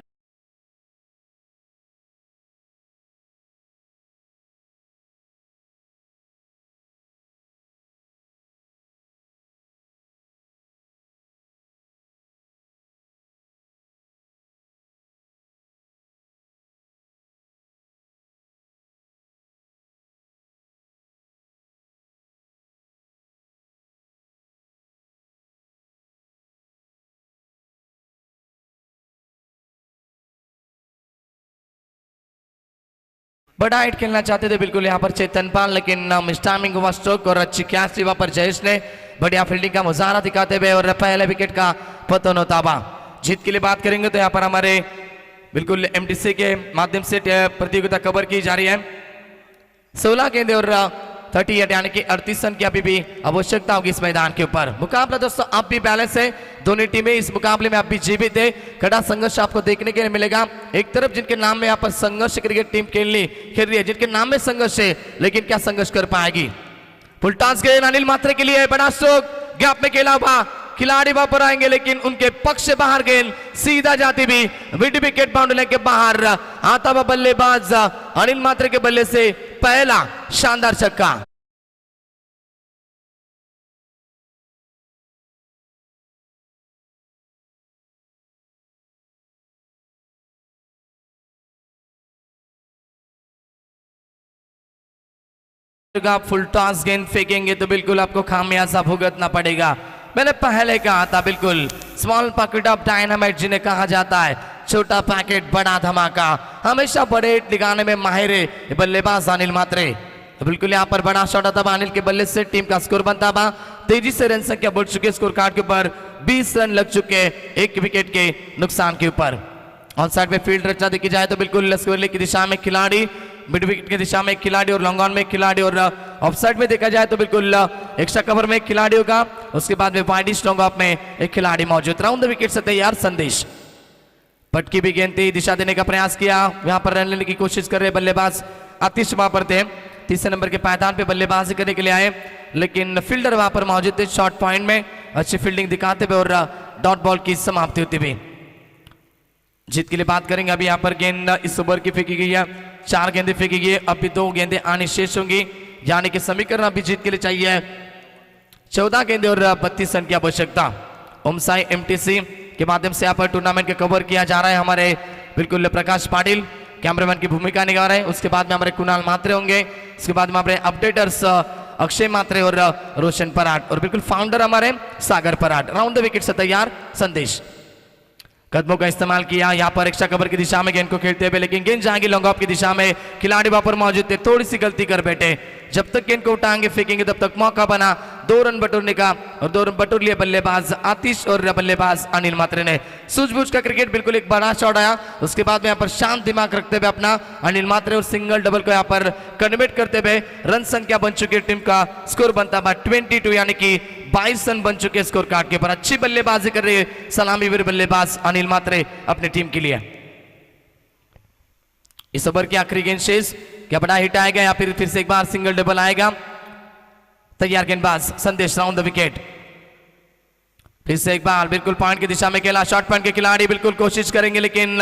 बड़ा हिट खेलना चाहते थे बिल्कुल यहाँ पर चेतन पाल, लेकिन मिस्टाइमिंग हुआ स्ट्रोक और अच्छी कैच थी वहां पर जयेश ने, बढ़िया फील्डिंग का मुजाहरा दिखाते हुए और पहले विकेट का पतन होता हुआ। जीत के लिए बात करेंगे तो यहाँ पर हमारे बिल्कुल एमडीसी के माध्यम से प्रतियोगिता कवर की जा रही है। 16 गेंदे और 38 यानी कि 38 रन की अभी भी आवश्यकता होगी इस मैदान के ऊपर। मुकाबला दोस्तों अब भी बैलेंस है, दोनों टीमें इस मुकाबले में अब भी जीवित है, कड़ा संघर्ष आपको देखने के लिए मिलेगा। एक तरफ जिनके नाम में यहाँ पर संघर्ष क्रिकेट टीम खेल रही है, जिनके नाम में संघर्ष है, लेकिन क्या संघर्ष कर पाएगी। फुल टॉस गेंद अनिल मात्रे के लिए, बड़ा स्ट्रोक, गैप में खेला हुआ खिलाड़ी वहां पर आएंगे, लेकिन उनके पक्ष से बाहर गेंद सीधा जाती भी मिड विकेट बाउंड्री के बाहर आता हुआ बल्लेबाज अनिल मात्रे के बल्ले से पहला शानदार छक्का। आप फुल टॉस गेंद फेंकेंगे तो बिल्कुल आपको खामियाजा भुगतना पड़ेगा। मैंने पहले कहा था बिल्कुल स्मॉल पैकेट ऑफ डायनामाइट जिन्हें कहा जाता है, छोटा पैकेट बड़ा धमाका, हमेशा बड़े दिखाने में माहिर है बल्लेबाज अनिल मात्रे। बिल्कुल यहाँ पर बड़ा शॉट आता अनिल के बल्ले से टीम का स्कोर बनता हुआ, तेजी से रन संख्या बढ़ चुकी है, स्कोर कार्ड के ऊपर 20 रन लग चुके एक विकेट के नुकसान के ऊपर। ऑन साइड में फील्ड रचना देखी जाए तो बिल्कुल स्कोरली की दिशा में खिलाड़ी, मिड विकेट की दिशा में एक खिलाड़ी और लॉन्ग ऑन में एक खिलाड़ी, और ऑफ साइड में देखा जाए तो बिल्कुल एक्स्ट्रा कवर में एक खिलाड़ी होगा, उसके बाद में वाइड स्ट्रॉन्ग ऑफ में एक खिलाड़ी मौजूद। राउंड द विकेट से तैयार संदेश, पटकी भी गेंद थी, दिशा देने का प्रयास किया, यहाँ पर रन लेने की कोशिश कर रहे बल्लेबाज आतिश वहां पर थे, तीसरे नंबर के पायदान पे बल्लेबाजी करने के लिए आए, लेकिन फील्डर वहां पर मौजूद थे शॉर्ट पॉइंट में अच्छी फील्डिंग दिखाते हुए और डॉट बॉल की समाप्ति होती हुई। जीत के लिए बात करेंगे। अभी यहाँ पर गेंद इस ओवर की फेंकी गई है, 4 गेंदें फेंकी गई है, अभी 2 गेंदें आनी शेष होंगी, यानी कि समीकरण अभी जीत के लिए चाहिए 14 गेंदें और 32 रन की आवश्यकता। ओम साई एमटीसी के माध्यम से यहाँ पर टूर्नामेंट के कवर किया जा रहा है। हमारे बिल्कुल प्रकाश पाटिल कैमरामैन की भूमिका निभा रहे हैं। उसके बाद में हमारे कुणाल मात्रे होंगे, उसके बाद में हमारे अपडेटर्स अक्षय मात्रे और रोशन पराट, और बिल्कुल फाउंडर हमारे सागर पराट। राउंड द विकेट से तैयार संदेश, कदमों का इस्तेमाल किया यहाँ पर एक्स्ट्रा कवर की दिशा में गेंद को खेलते हुए, लेकिन गेंद जाएगी लॉन्ग ऑफ की दिशा में। खिलाड़ी वहां पर मौजूद थे, थोड़ी सी गलती कर बैठे। जब तक गेंद को उठाएंगे फेंकेंगे तब तक मौका बना 2 रन बटोरने का, और 2 रन बटोर लिए बल्लेबाज आतिश और बल्लेबाज अनिल मात्रे ने। सूझबूझ का क्रिकेट, बिल्कुल एक बड़ा शॉट आया, उसके बाद में यहाँ पर शांत दिमाग रखते हुए अपना अनिल मात्रे और सिंगल डबल को यहाँ पर कन्वर्ट करते हुए रन संख्या बन चुकी है टीम का। स्कोर बनता है 22, यानी कि 22 रन बन चुके स्कोर कार्ड के ऊपर। अच्छी बल्लेबाजी कर रही है सलामी वीर बल्लेबाज अनिल मात्रे अपनी टीम के लिए। इस ओवर की आखिरी गेंद शेष, क्या बड़ा हिट आएगा या फिर से एक बार सिंगल डबल आएगा। तैयार गेंदबाज संदेश, राउंड द विकेट। फिर से एक बार बिल्कुल पॉइंट की दिशा में खेला, शॉर्ट पॉइंट के खिलाड़ी बिल्कुल कोशिश करेंगे, लेकिन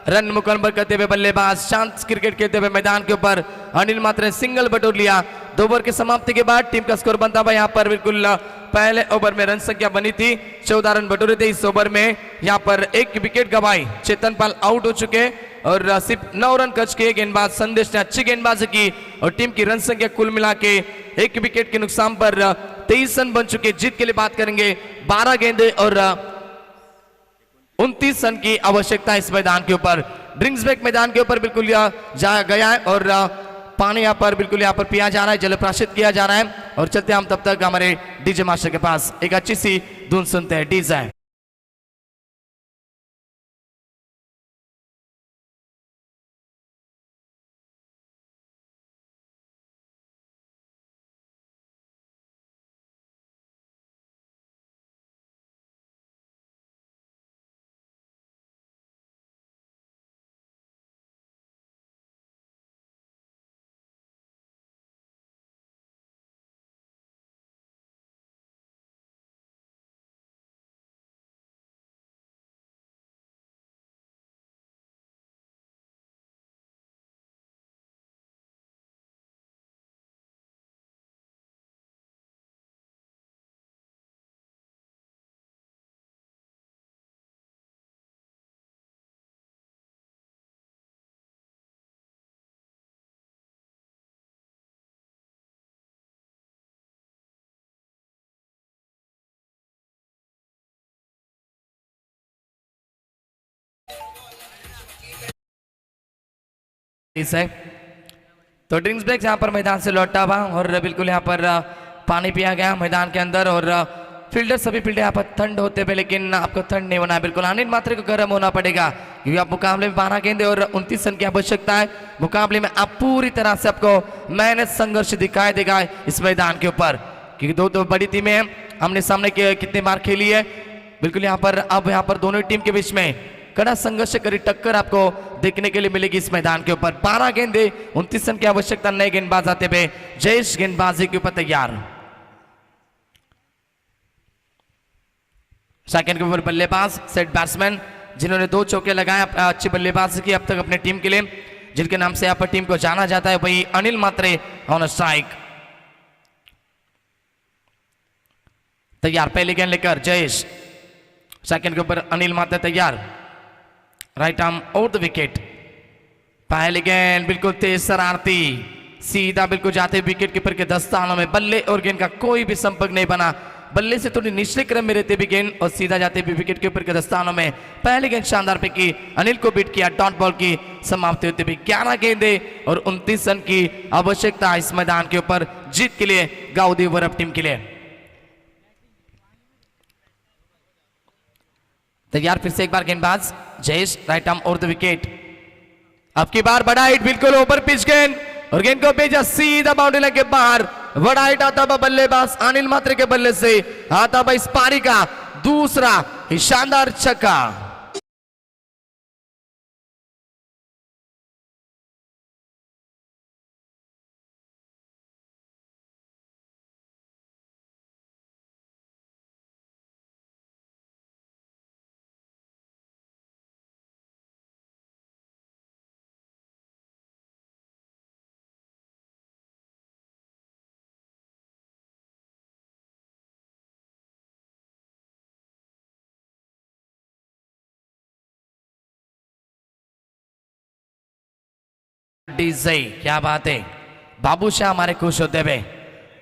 रन मुकम्मल करते हुए बल्लेबाज शांत क्रिकेट खेलते हुए मैदान के ऊपर अनिल मात्रे ने सिंगल बटोर लिया। 2 ओवर की समाप्ति के बाद टीम का स्कोर बनता हुआ यहाँ पर बिल्कुल पहले ओवर में रन संख्या बनी थी 14 रन बटोरे थे। इस ओवर में यहाँ पर 1 विकेट गंवाई, चेतन पाल आउट हो चुके और सिर्फ 9 रन खर्च किए। गेंदबाज संदेश ने अच्छी गेंदबाजी की और टीम की रन संख्या कुल मिला के 1 विकेट के नुकसान पर 23 रन बन चुके। जीत के लिए बात करेंगे, 12 गेंदे और 29 रन की आवश्यकता इस मैदान के ऊपर। ड्रिंक्सबेक मैदान के ऊपर बिल्कुल जा गया है और पानी यहाँ पर बिल्कुल यहाँ पर पिया जा रहा है, जलप्राशित किया जा रहा है। और चलते हम तब तक हमारे डीजे मास्टर के पास एक अच्छी सी धुन सुनते हैं। डीजे है तो ड्रिंक्स ब्रेक यहाँ पर मैदान से लौटा हुआ और बिल्कुल यहाँ पर पानी पिया गया मैदान के अंदर। और फील्डर सभी फील्डर यहाँ पर ठंड होते हुए, लेकिन आपको ठंड नहीं होना है, बिल्कुल अनिल मात्रे को गर्म होना पड़ेगा, क्योंकि आप मुकाबले में 12 गेंदे और 29 रन की आवश्यकता है। मुकाबले में आप पूरी तरह से आपको मेहनत संघर्ष दिखाई देगा इस मैदान के ऊपर, क्योंकि दो बड़ी टीमें हैं, हमने सामने कितने बार खेली है। बिल्कुल यहाँ पर अब यहाँ पर दोनों टीम के बीच में कड़ा संघर्ष करी टक्कर आपको देखने के लिए मिलेगी इस मैदान के ऊपर। 12 गेंदे 29 रन की आवश्यकता। नए गेंदबाज आते हुए जयेश गेंदबाजी के ऊपर तैयार। सेकंड के ऊपर बल्लेबाज सेट बैट्समैन जिन्होंने 2 चौके लगाए, अच्छी बल्लेबाजी की अब तक अपने टीम के लिए, जिनके नाम से यहाँ पर टीम को जाना जाता है, वही अनिल मात्रे ऑन स्ट्राइक। तैयार पहली गेंद लेकर जयेश, सेकंड के ऊपर अनिल मात्रे तैयार, right arm out the wicket. पहली गेंद बिल्कुल तेज शरारती, सीधा बिल्कुल जाते विकेट कीपर के दस्तानों में। बल्ले और गेंद का कोई भी संपर्क नहीं बना, बल्ले से थोड़ी निचले क्रम में रहते भी गेंद और सीधा जाते भी विकेट कीपर के दस्तानों में। पहली गेंद शानदार पे की, अनिल को बीट किया, डॉट बॉल की समाप्ति होती भी। 11 गेंदे और 29 रन की आवश्यकता इस मैदान के ऊपर जीत के लिए गाउदी वरप टीम के लिए। तैयार फिर से एक बार गेंदबाज Jayesh, right arm over the wicket. अब की बार बड़ा हिट, बिल्कुल ओवर पिच गेंद और गेंद को भेजा सीधा बाउंड्री लाइन के बाहर। बड़ा हिट आता हुआ बल्लेबाज अनिल मात्रे के बल्ले से, आता हुआ इस पारी का दूसरा शानदार छक्का। डीजे क्या बात है, बाबू शाह हमारे खुश होते हुए,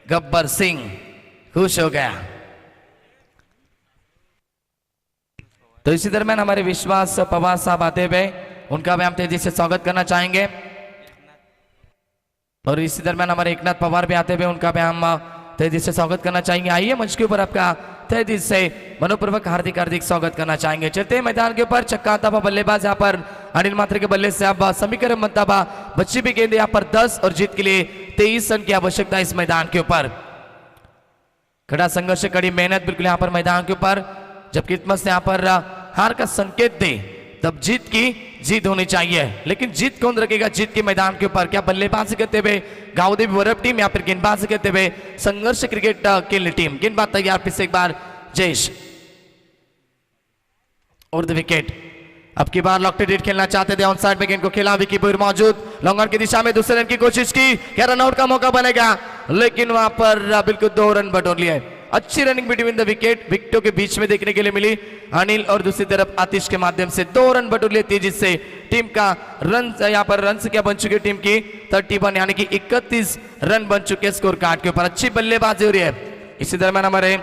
गब्बर सिंह खुश हो गया। तो इसी दरम्यान हमारे विश्वास पवार साहब आते हुए, उनका भी हम तेजी से स्वागत करना चाहेंगे। और इसी दरम्यान हमारे एकनाथ पवार भी आते हुए, उनका भी हम तेजी से स्वागत करना चाहेंगे। आइए मंच के ऊपर आपका तेजी से मनोपूर्वक हार्दिक हार्दिक स्वागत करना चाहेंगे। चलते हैं मैदान के ऊपर, चक्का ताबा बल्लेबाज यहाँ पर अनिल मात्रे के बल्ले से अब समीकरण मंताबा बच्ची भी गेंद यहाँ पर 10 और जीत के लिए 23 रन की आवश्यकता इस मैदान के ऊपर। कड़ा संघर्ष, कड़ी मेहनत बिल्कुल यहाँ पर मैदान के ऊपर, जब किस्मत यहाँ पर हार का संकेत दे तब जीत की जीत होनी चाहिए। लेकिन जीत कौन रखेगा जीत के मैदान के ऊपर? क्या बल्लेबाजी करते हुए गावदेवी वरप टीम या फिर गेंदबाजी करते हुए संघर्ष क्रिकेट खेलने टीम? गेंदबाज तैयार, फिर से एक बार जयेश और द विकेट। अब की बार लॉकटेड हिट खेलना चाहते थे, ऑन साइड में गेंद को खेला, विकी बुर मौजूद, लॉन्ग ऑन की दिशा में दूसरे रन की कोशिश की, क्या रन आउट का मौका बनेगा? लेकिन वहां पर बिल्कुल 2 रन बटोर लिए। अच्छी रनिंग बिटवीन द विकेट, विकेटों के बीच में देखने के लिए मिली अनिल, और दूसरी तरफ आतिश के माध्यम से 2 रन बटोर लिए तेजी से। टीम का रन यहाँ पर रन संख्या बन चुकी है टीम की 31, यानी कि 31 रन बन चुके स्कोर कार्ड के ऊपर। अच्छी बल्लेबाजी हो रही है। इसी दरम्यान हमारे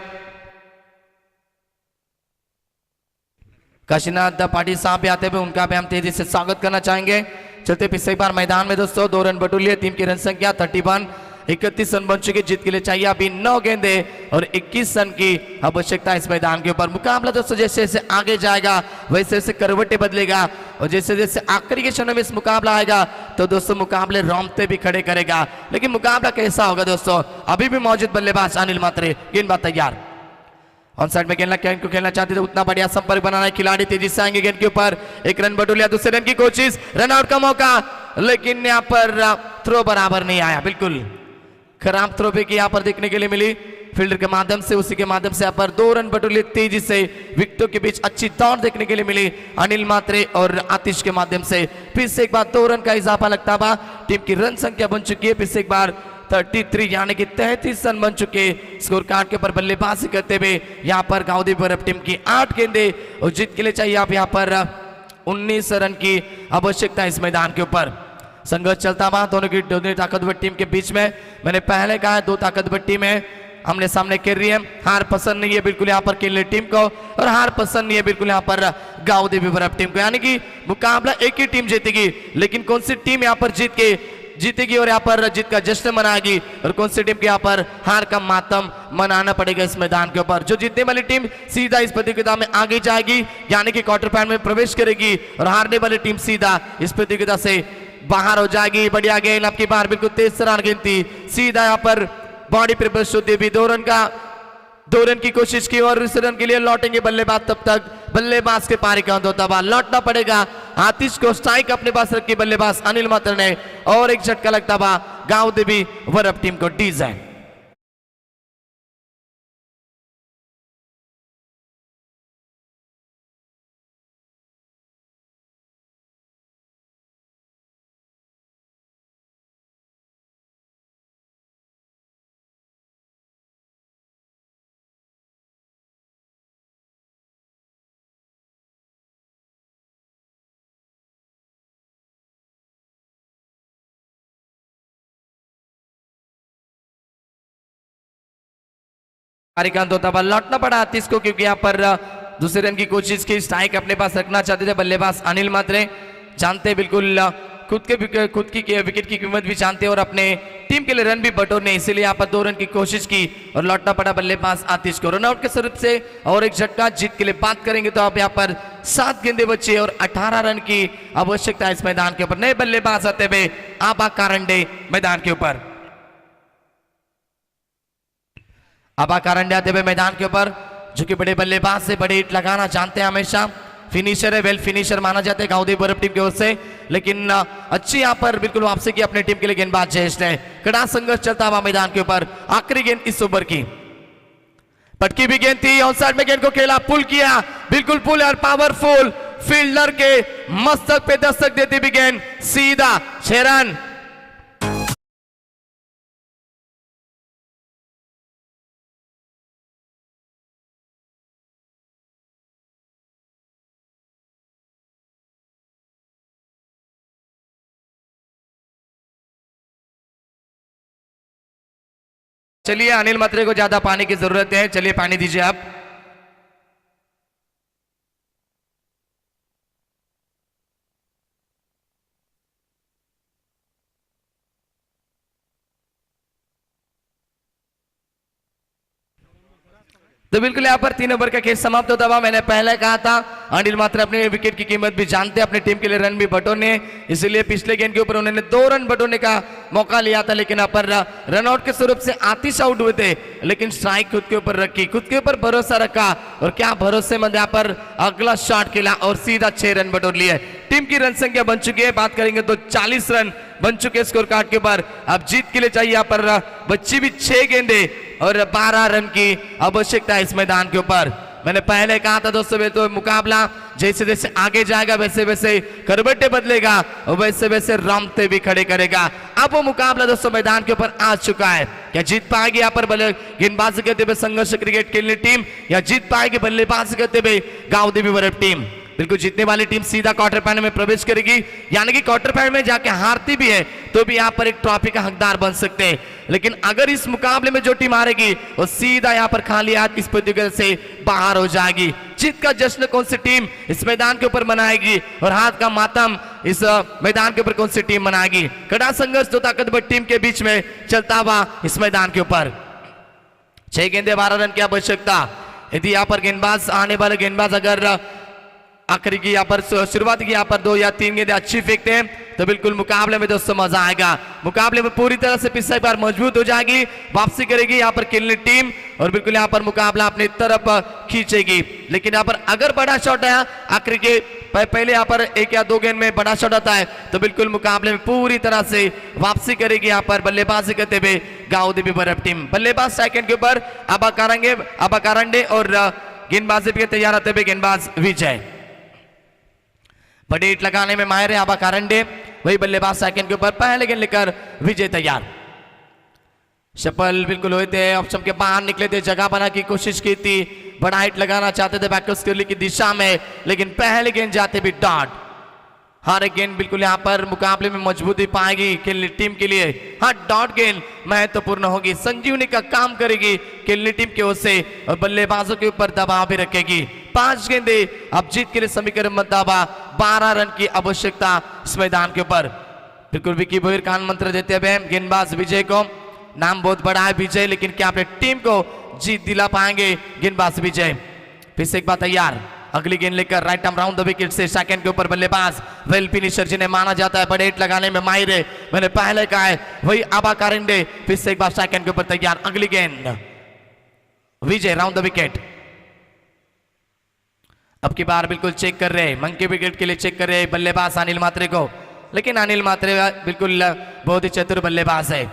काशीनाथ पाटिल साहब भी आते हुए, उनका भी हम तेजी से स्वागत करना चाहेंगे। चलते फिर से एक बार मैदान में दोस्तों, 2 रन बटोर लिए, टीम की रन संख्या 31, 31 रन बन चुके। जीत के लिए चाहिए अभी 9 गेंदे और 21 रन की आवश्यकता इस मैदान के ऊपर। मुकाबला दोस्तों जैसे जैसे आगे जाएगा वैसे वैसे करवटें बदलेगा, और जैसे जैसे आखिरी के क्षणों में इस मुकाबला आएगा तो दोस्तों मुकाबले रोंगटे भी खड़े करेगा। लेकिन मुकाबला कैसा होगा दोस्तों? अभी भी मौजूद बल्लेबाज अनिल मात्रे, गेंदबाज तैयार, ऑन साइड में गेंद को खेलना चाहते थे, उतना बढ़िया संपर्क बनाना है, खिलाड़ी तेजी से आएंगे गेंद के ऊपर, एक रन बटोर लिया, दूसरे रन की कोशिश, रन आउट का मौका, लेकिन यहाँ पर थ्रो बराबर नहीं आया। बिल्कुल खराब थ्रो पे की यहाँ पर देखने के लिए मिली फील्डर के माध्यम से, उसी के माध्यम से यहाँ पर 2 रन बटोर लिए तेजी से। विकेटों के बीच अच्छी दौड़ देखने के लिए मिली अनिल मात्रे और आतिश के माध्यम से। फिर से एक बार 2 रन का इजाफा लगता हुआ टीम की रन संख्या बन चुकी है फिर से एक बार 33, यानी कि 33 रन बन चुके स्कोर कार्ड के ऊपर। बल्लेबाजी करते हुए यहाँ पर गावदेवी वरप टीम की 8 गेंदे और जीत के लिए चाहिए आप यहाँ पर 19 रन की आवश्यकता इस मैदान के ऊपर। संघर्ष चलता हुआ दोनों ताकतवर टीम के बीच में। मैंने पहले कहा 2 ताकतवर टीम है, हमने सामने खेल रही है। हार पसंद नहीं है बिल्कुल यहाँ पर खेलने टीम को, और हार पसंद नहीं है बिल्कुल यहाँ पर गावदेवी वरप टीम को, यानी कि मुकाबला एक ही टीम जीतेगी। लेकिन कौन सी टीम यहाँ पर जीतेगी और यहाँ पर जीत का जश्न मनाएगी, और कौन सी टीम के यहाँ पर हार का मातम मनाना पड़ेगा इस मैदान के ऊपर? जो जीतने वाली टीम सीधा इस प्रतियोगिता में आगे जाएगी, यानी कि क्वार्टर फाइनल में प्रवेश करेगी, और हारने वाली टीम सीधा इस प्रतियोगिता से बाहर हो जाएगी। बढ़िया गेंद आपकी बाहर, बिल्कुल तेज रन गेंद थी, सीधा यहाँ पर बॉडी पर ब्रश होती हुई 2 रन की कोशिश की, और इस रन के लिए लौटेंगे बल्लेबाज। तब तक बल्लेबाज के पारी का होता हुआ लौटना पड़ेगा आतिश को। स्ट्राइक अपने पास रखी बल्लेबाज अनिल मात्रे ने, और एक झटका लगता हुआ गावदेवी वरप टीम को डिजाइन। कार्यकांत होता हुआ लौटना पड़ा आतिश को, क्योंकि यहाँ पर दूसरे रन की कोशिश की, स्ट्राइक अपने पास रखना चाहते थे बल्लेबाज अनिल मात्रे। जानते बिल्कुल खुद की विकेट की कीमत भी जानते और अपने टीम के लिए रन भी बटोरने, इसीलिए यहाँ पर 2 रन की कोशिश की और लौटना पड़ा बल्लेबाज आतिश को। रनआउट के स्वरूप से और एक झटका। जीत के लिए बात करेंगे तो आप यहाँ पर 7 गेंदे बचे और 18 रन की आवश्यकता इस मैदान के ऊपर। नए बल्लेबाज आते हुए आबा कारंडे मैदान के ऊपर। आबा कारंडे आते हुए मैदान के ऊपर, जो कि बड़े बल्लेबाज से बड़े हिट लगाना जानते हैं, हमेशा फिनिशर है, वेल फिनिशर माना जाता है गावदेवी वरप टीम की ओर से। लेकिन अच्छी यहाँ पर बिल्कुल वापसी की अपने टीम के लिए गेंदबाज जयेश ने। कड़ा संघर्ष चलता हुआ मैदान के ऊपर। आखिरी गेंद इस ओवर की, पटकी भी गेंद थी, ऑन साइड में गेंद को खेला, पुल किया, बिल्कुल पुल और पावरफुल फील्डर के मस्तक पे दस्तक देती भी गेंद सीधा 6 रन। चलिए अनिल मात्रे को ज्यादा पानी की जरूरत है, चलिए पानी दीजिए आप। तो बिल्कुल यहाँ पर 3 ओवर का खेल समाप्त होता हुआ, मैंने पहले कहा था अनिल मात्रा अपने विकेट की कीमत भी जानते हैं, अपनी टीम के लिए रन भी बटोरने, इसलिए पिछले गेंद के ऊपर उन्होंने 2 रन बटोरने का मौका लिया था, लेकिन यहाँ पर रन आउट के स्वरूप से आतिश आउट हुए थे, लेकिन स्ट्राइक खुद के ऊपर रखी, खुद के ऊपर भरोसा रखा और क्या भरोसेमंद यहाँ पर अगला शॉट खेला और सीधा 6 रन बटोर लिए। टीम की रन संख्या बन चुकी है, बात करेंगे तो 40 रन बन चुके स्कोर कार्ड के ऊपर। अब जीत के लिए चाहिए यहाँ पर बच्ची भी 6 गेंदे और 12 रन की आवश्यकता है इस मैदान के ऊपर। मैंने पहले कहा था दोस्तों, तो मुकाबला जैसे जैसे आगे जाएगा वैसे वैसे करवटे बदलेगा और वैसे वैसे रमते भी खड़े करेगा। अब वो मुकाबला दोस्तों मैदान के ऊपर आ चुका है। क्या जीत पाएगी यहाँ पर गेंदबाजी करते हुए संघर्ष क्रिकेट खेलने टीम, या जीत पाएगी बल्लेबाजी करते हुए गांव देवी वरप टीम? बिल्कुल जीतने वाली टीम सीधा क्वार्टर फाइनल में प्रवेश करेगी, यानी कि क्वार्टर फाइनल में जाके हारती भी है तो भी यहाँ पर एक ट्रॉफी का हकदार बन सकते हैं। लेकिन अगर इस मुकाबले में जो टीम हारेगी वो सीधा यहाँ पर खाली हाथ इस प्रतियोगिता से बाहर हो जाएगी। जीत का जश्न कौन सी टीम इस मैदान के ऊपर मनाएगी और हाथ का मातम इस मैदान के ऊपर कौन सी टीम मनाएगी? कड़ा संघर्ष दो ताकतवर टीम के बीच में चलता हुआ इस मैदान के ऊपर। 6 गेंदे 12 रन की आवश्यकता। यदि यहाँ पर गेंदबाज आने वाले गेंदबाज अगर आखिरी की यहाँ पर शुरुआत की यहाँ पर 2 या 3 गेंदें अच्छी फेंकते हैं तो बिल्कुल मुकाबले में दोस्तों मजा आएगा। मुकाबले में पूरी तरह से पिछला बार मजबूत हो जाएगी, वापसी करेगी यहाँ पर खेलने टीम और बिल्कुल यहाँ पर मुकाबला अपनी तरफ खींचेगी। लेकिन यहाँ पर अगर बड़ा शॉट आया आखिरी के पहले यहाँ पर 1 या 2 गेंद में बड़ा शॉट आता है तो बिल्कुल मुकाबले में पूरी तरह से वापसी करेगी यहाँ पर बल्लेबाजी करते हुए गांव देवी वरप टीम। बल्लेबाज सेकंड के ऊपर अबा कारंडे और गेंदबाजी भी तैयार होते हुए गेंदबाज विजय। बड़ी हिट लगाने में माहिर है आबा कारंडे, वही बल्लेबाज सेकंड के ऊपर पहले गेंद लेकर विजय तैयार। शपल बिल्कुल हुए थे, ऑप्शन के बाहर निकले थे, जगह बना की कोशिश की थी, बड़ा हिट लगाना चाहते थे बैकवर्ड स्क्वेयर की दिशा में, लेकिन पहले गेंद जाते भी डॉट। हर एक गेंद बिल्कुल यहाँ पर मुकाबले में मजबूती पाएगी खेलनी टीम के लिए। हाँ, डॉट गेंद महत्वपूर्ण होगी, संजीवनी का काम करेगी खेलनी टीम की ओर से और बल्लेबाजों के ऊपर दबाव भी रखेगी। 5 गेंदे अब जीत के लिए समीकरण मुताबा 12 रन की आवश्यकता इस मैदान के ऊपर। बिल्कुल विकी बोहिर कान मंत्र देते हुए गेंदबाज विजय को, नाम बहुत बड़ा है विजय, लेकिन क्या अपने टीम को जीत दिला पाएंगे गेंदबाज विजय? फिर से एक बार तैयार, अगली गेंद लेकर right arm round the wicket से सेकंड के ऊपर बल्लेबाज वेल फिनिशर जिन्हें माना जाता है बड़े हिट लगाने में माहिर है, मैंने पहले कहा है, वही आबा कारंडे फिर से एक बार सेकंड के ऊपर तैयार। अगली गेंद विजय राउंड द विकेट। अब की बार बिल्कुल चेक कर रहे मंकी विकेट के लिए चेक कर रहे बल्लेबाज अनिल मात्रे को, लेकिन अनिल मात्रे बिल्कुल बहुत ही चतुर बल्लेबाज है।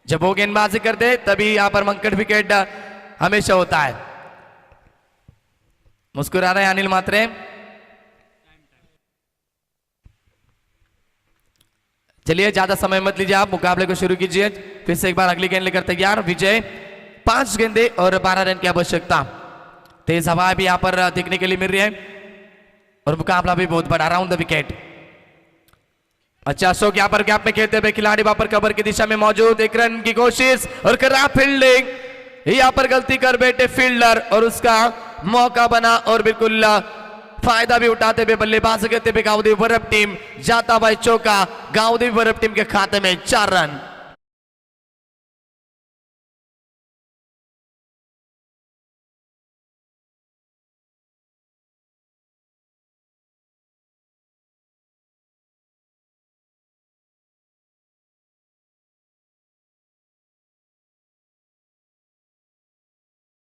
जब वो गेंदबाजी करते तभी यहाँ पर मंकड़ विकेट हमेशा होता है। मुस्कुरा रहे अनिल मात्रे। चलिए ज्यादा समय मत लीजिए, आप मुकाबले को शुरू कीजिए। फिर से एक बार अगली गेंद लेकर तैयार विजय। 5 गेंदे और 12 रन की आवश्यकता। तेज हवा भी यहां पर देखने के लिए मिल रही है और मुकाबला भी बहुत बड़ा राउंड द विकेट। अच्छा अशोक यहाँ पर गैप में खेलते हुए खिलाड़ी वहां पर कवर की दिशा में मौजूद, 1 रन की कोशिश और खराब फील्डिंग। यहाँ पर गलती कर बैठे फील्डर और उसका मौका बना और बिल्कुल फायदा भी उठाते हुए बल्लेबाजी करते हुए गांव देवी वरप टीम जाता भाई चौका, गांव देवी वरप टीम के खाते में 4 रन।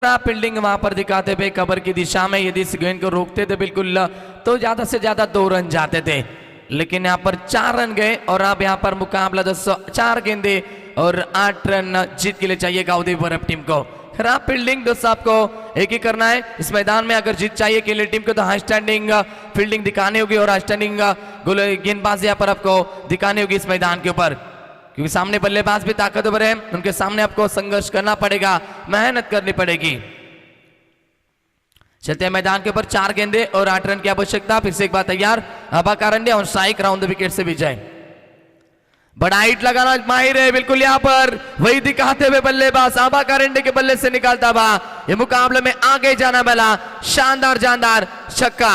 फील्डिंग वहां पर दिखाते हुए कवर की दिशा में, यदि इस गेंद को रोकते थे बिल्कुल तो ज्यादा से ज्यादा 2 रन जाते थे, लेकिन यहाँ पर 4 रन गए और अब यहाँ पर मुकाबला 4 गेंदे और 8 रन जीत के लिए चाहिए गांव देवी वरप टीम को। खराब फील्डिंग दोस्तों आपको एक ही करना है इस मैदान में, अगर जीत चाहिए के लिए टीम को तो हाई स्टैंडिंग फील्डिंग दिखानी होगी और हाई स्टैंडिंग गेंदबाजी यहाँ पर आपको दिखानी होगी इस मैदान के ऊपर, क्योंकि सामने बल्लेबाज भी ताकतवर है, उनके सामने आपको संघर्ष करना पड़ेगा, मेहनत करनी पड़ेगी। चलते हैं मैदान के ऊपर 4 गेंदे और 8 रन की आवश्यकता। फिर से एक बार तैयार, आबा कारंडे और स्ट्राइक राउंड द विकेट से विजय। बड़ा हाइट लगाना माहिर है बिल्कुल यहाँ पर, वही दिखाते हुए बल्लेबाज आबा कारंडे के बल्ले से निकालता हुआ ये मुकाबले में आगे जाना वाला शानदार जानदार छक्का।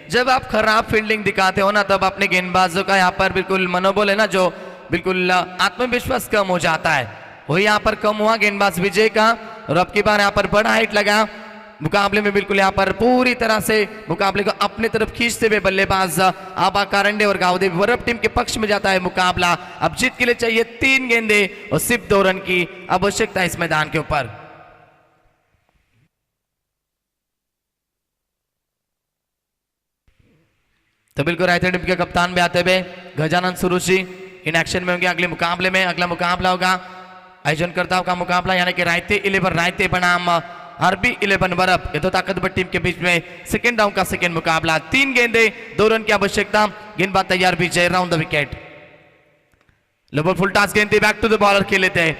जब आप खराब फील्डिंग दिखाते हो ना तब अपने गेंदबाजों का यहाँ पर बिल्कुल मनोबल है ना, जो बिल्कुल आत्मविश्वास कम हो जाता है, वही यहाँ पर कम हुआ गेंदबाज विजय का। और अब की बार यहाँ पर बड़ा हाइट लगा मुकाबले में, बिल्कुल यहाँ पर पूरी तरह से मुकाबले को अपनी तरफ खींचते हुए बल्लेबाज आबा कारंडे और गावदेवी वरप टीम के पक्ष में जाता है मुकाबला। अब जीत के लिए चाहिए 3 गेंदे और सिर्फ 2 रन की आवश्यकता इस मैदान के ऊपर। तो बिल्कुल रायता टीम के कप्तान भी आते हुए गजानंद सुरुचि इन एक्शन में होंगे अगले मुकाबले में। अगला मुकाबला होगा आयोजनकर्ताओं का मुकाबला यानी कि रायते 11 रायते बनाम आरबी 11 वरप, ये तो ताकतवर टीम के बीच में सेकंड राउंड का सेकंड मुकाबला। 3 गेंदे 2 रन की आवश्यकता, गेंदबाज तैयार विजय राउंड द विकेट। लोबल फुल टास गेंद बैक टू द बॉलर खेल लेते हैं,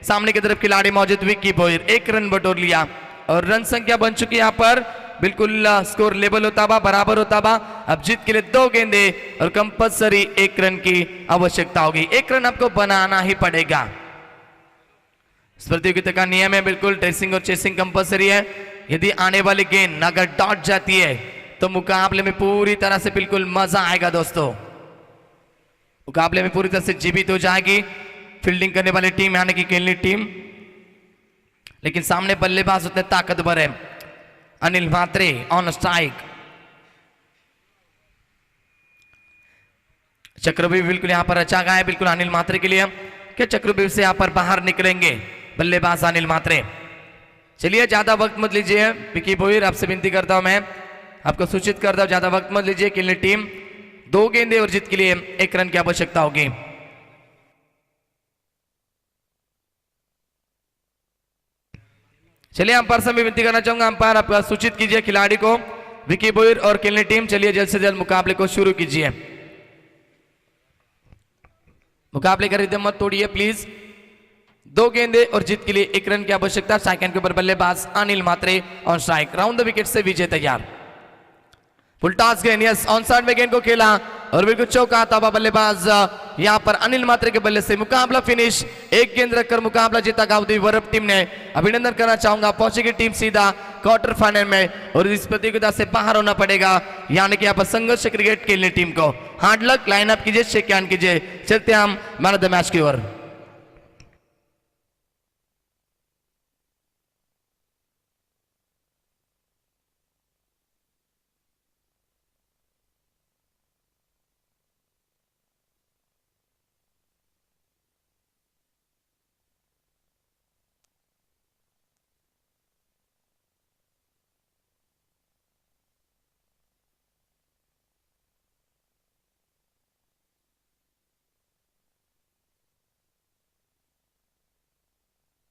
सामने की तरफ खिलाड़ी मौजूद विक्की बोयर, 1 रन बटोर लिया और रन संख्या बन चुकी यहाँ पर बिल्कुल स्कोर लेवल होता हुआ बराबर होता हुआ। अब जीत के लिए 2 गेंदे और कंपलसरी 1 रन की आवश्यकता होगी, 1 रन आपको बनाना ही पड़ेगा। इस प्रतियोगिता का नियम है बिल्कुल ट्रेसिंग और चेसिंग कंपलसरी है। यदि आने वाली गेंद अगर डॉट जाती है तो मुकाबले में पूरी तरह से बिल्कुल मजा आएगा दोस्तों, मुकाबले में पूरी तरह से जीवित हो जाएगी फील्डिंग करने वाली टीम यानी कि खेलनी टीम। लेकिन सामने बल्लेबाज उतने ताकतवर है, अनिल म्हात्रे ऑन स्ट्राइक। चक्रव्यूह बिल्कुल यहां पर रचा गया है बिल्कुल अनिल म्हात्रे के लिए कि चक्रव्यूह से यहां पर बाहर निकलेंगे बल्लेबाज अनिल म्हात्रे। चलिए ज्यादा वक्त मत लीजिए विकी बोयर, आपसे विनती करता हूं, मैं आपको सूचित करता हूं ज्यादा वक्त मत लीजिए। खेलनी टीम 2 गेंदे और जीत के लिए 1 रन की आवश्यकता होगी। चलिए अंपायर से मैं विनती करना चाहूंगा, अंपायर आप सूचित कीजिए खिलाड़ी को विकी बोयर और खेलनी टीम। चलिए जल्द से जल्द मुकाबले को शुरू कीजिए, मुकाबले का रिदम मत तोड़िए प्लीज। 2 गेंदे और जीत के लिए 1 रन की आवश्यकता। सेकंड के ऊपर बल्लेबाज Anil Mhatre on strike, round the wicket से विजय तैयार। फुल टॉस गेंद, यस ऑन साइड में गेंद को खेला और बिल्कुल चौका था बल्लेबाज यहां पर अनिल म्हात्रे के बल्ले से। मुकाबला फिनिश, 1 गेंद रखकर मुकाबला जीता गावदेवी वरप टीम ने। अभिनंदन करना चाहूंगा, पहुंचेगी टीम सीधा क्वार्टर फाइनल में और इस प्रतियोगिता से बाहर होना पड़ेगा यानी कि यहाँ पर संघर्ष क्रिकेट खेलने टीम को। हार्ड लक, लाइन अप कीजिए, शेक हैंड कीजिए। चलते हम मैन ऑफ द मैच की ओर।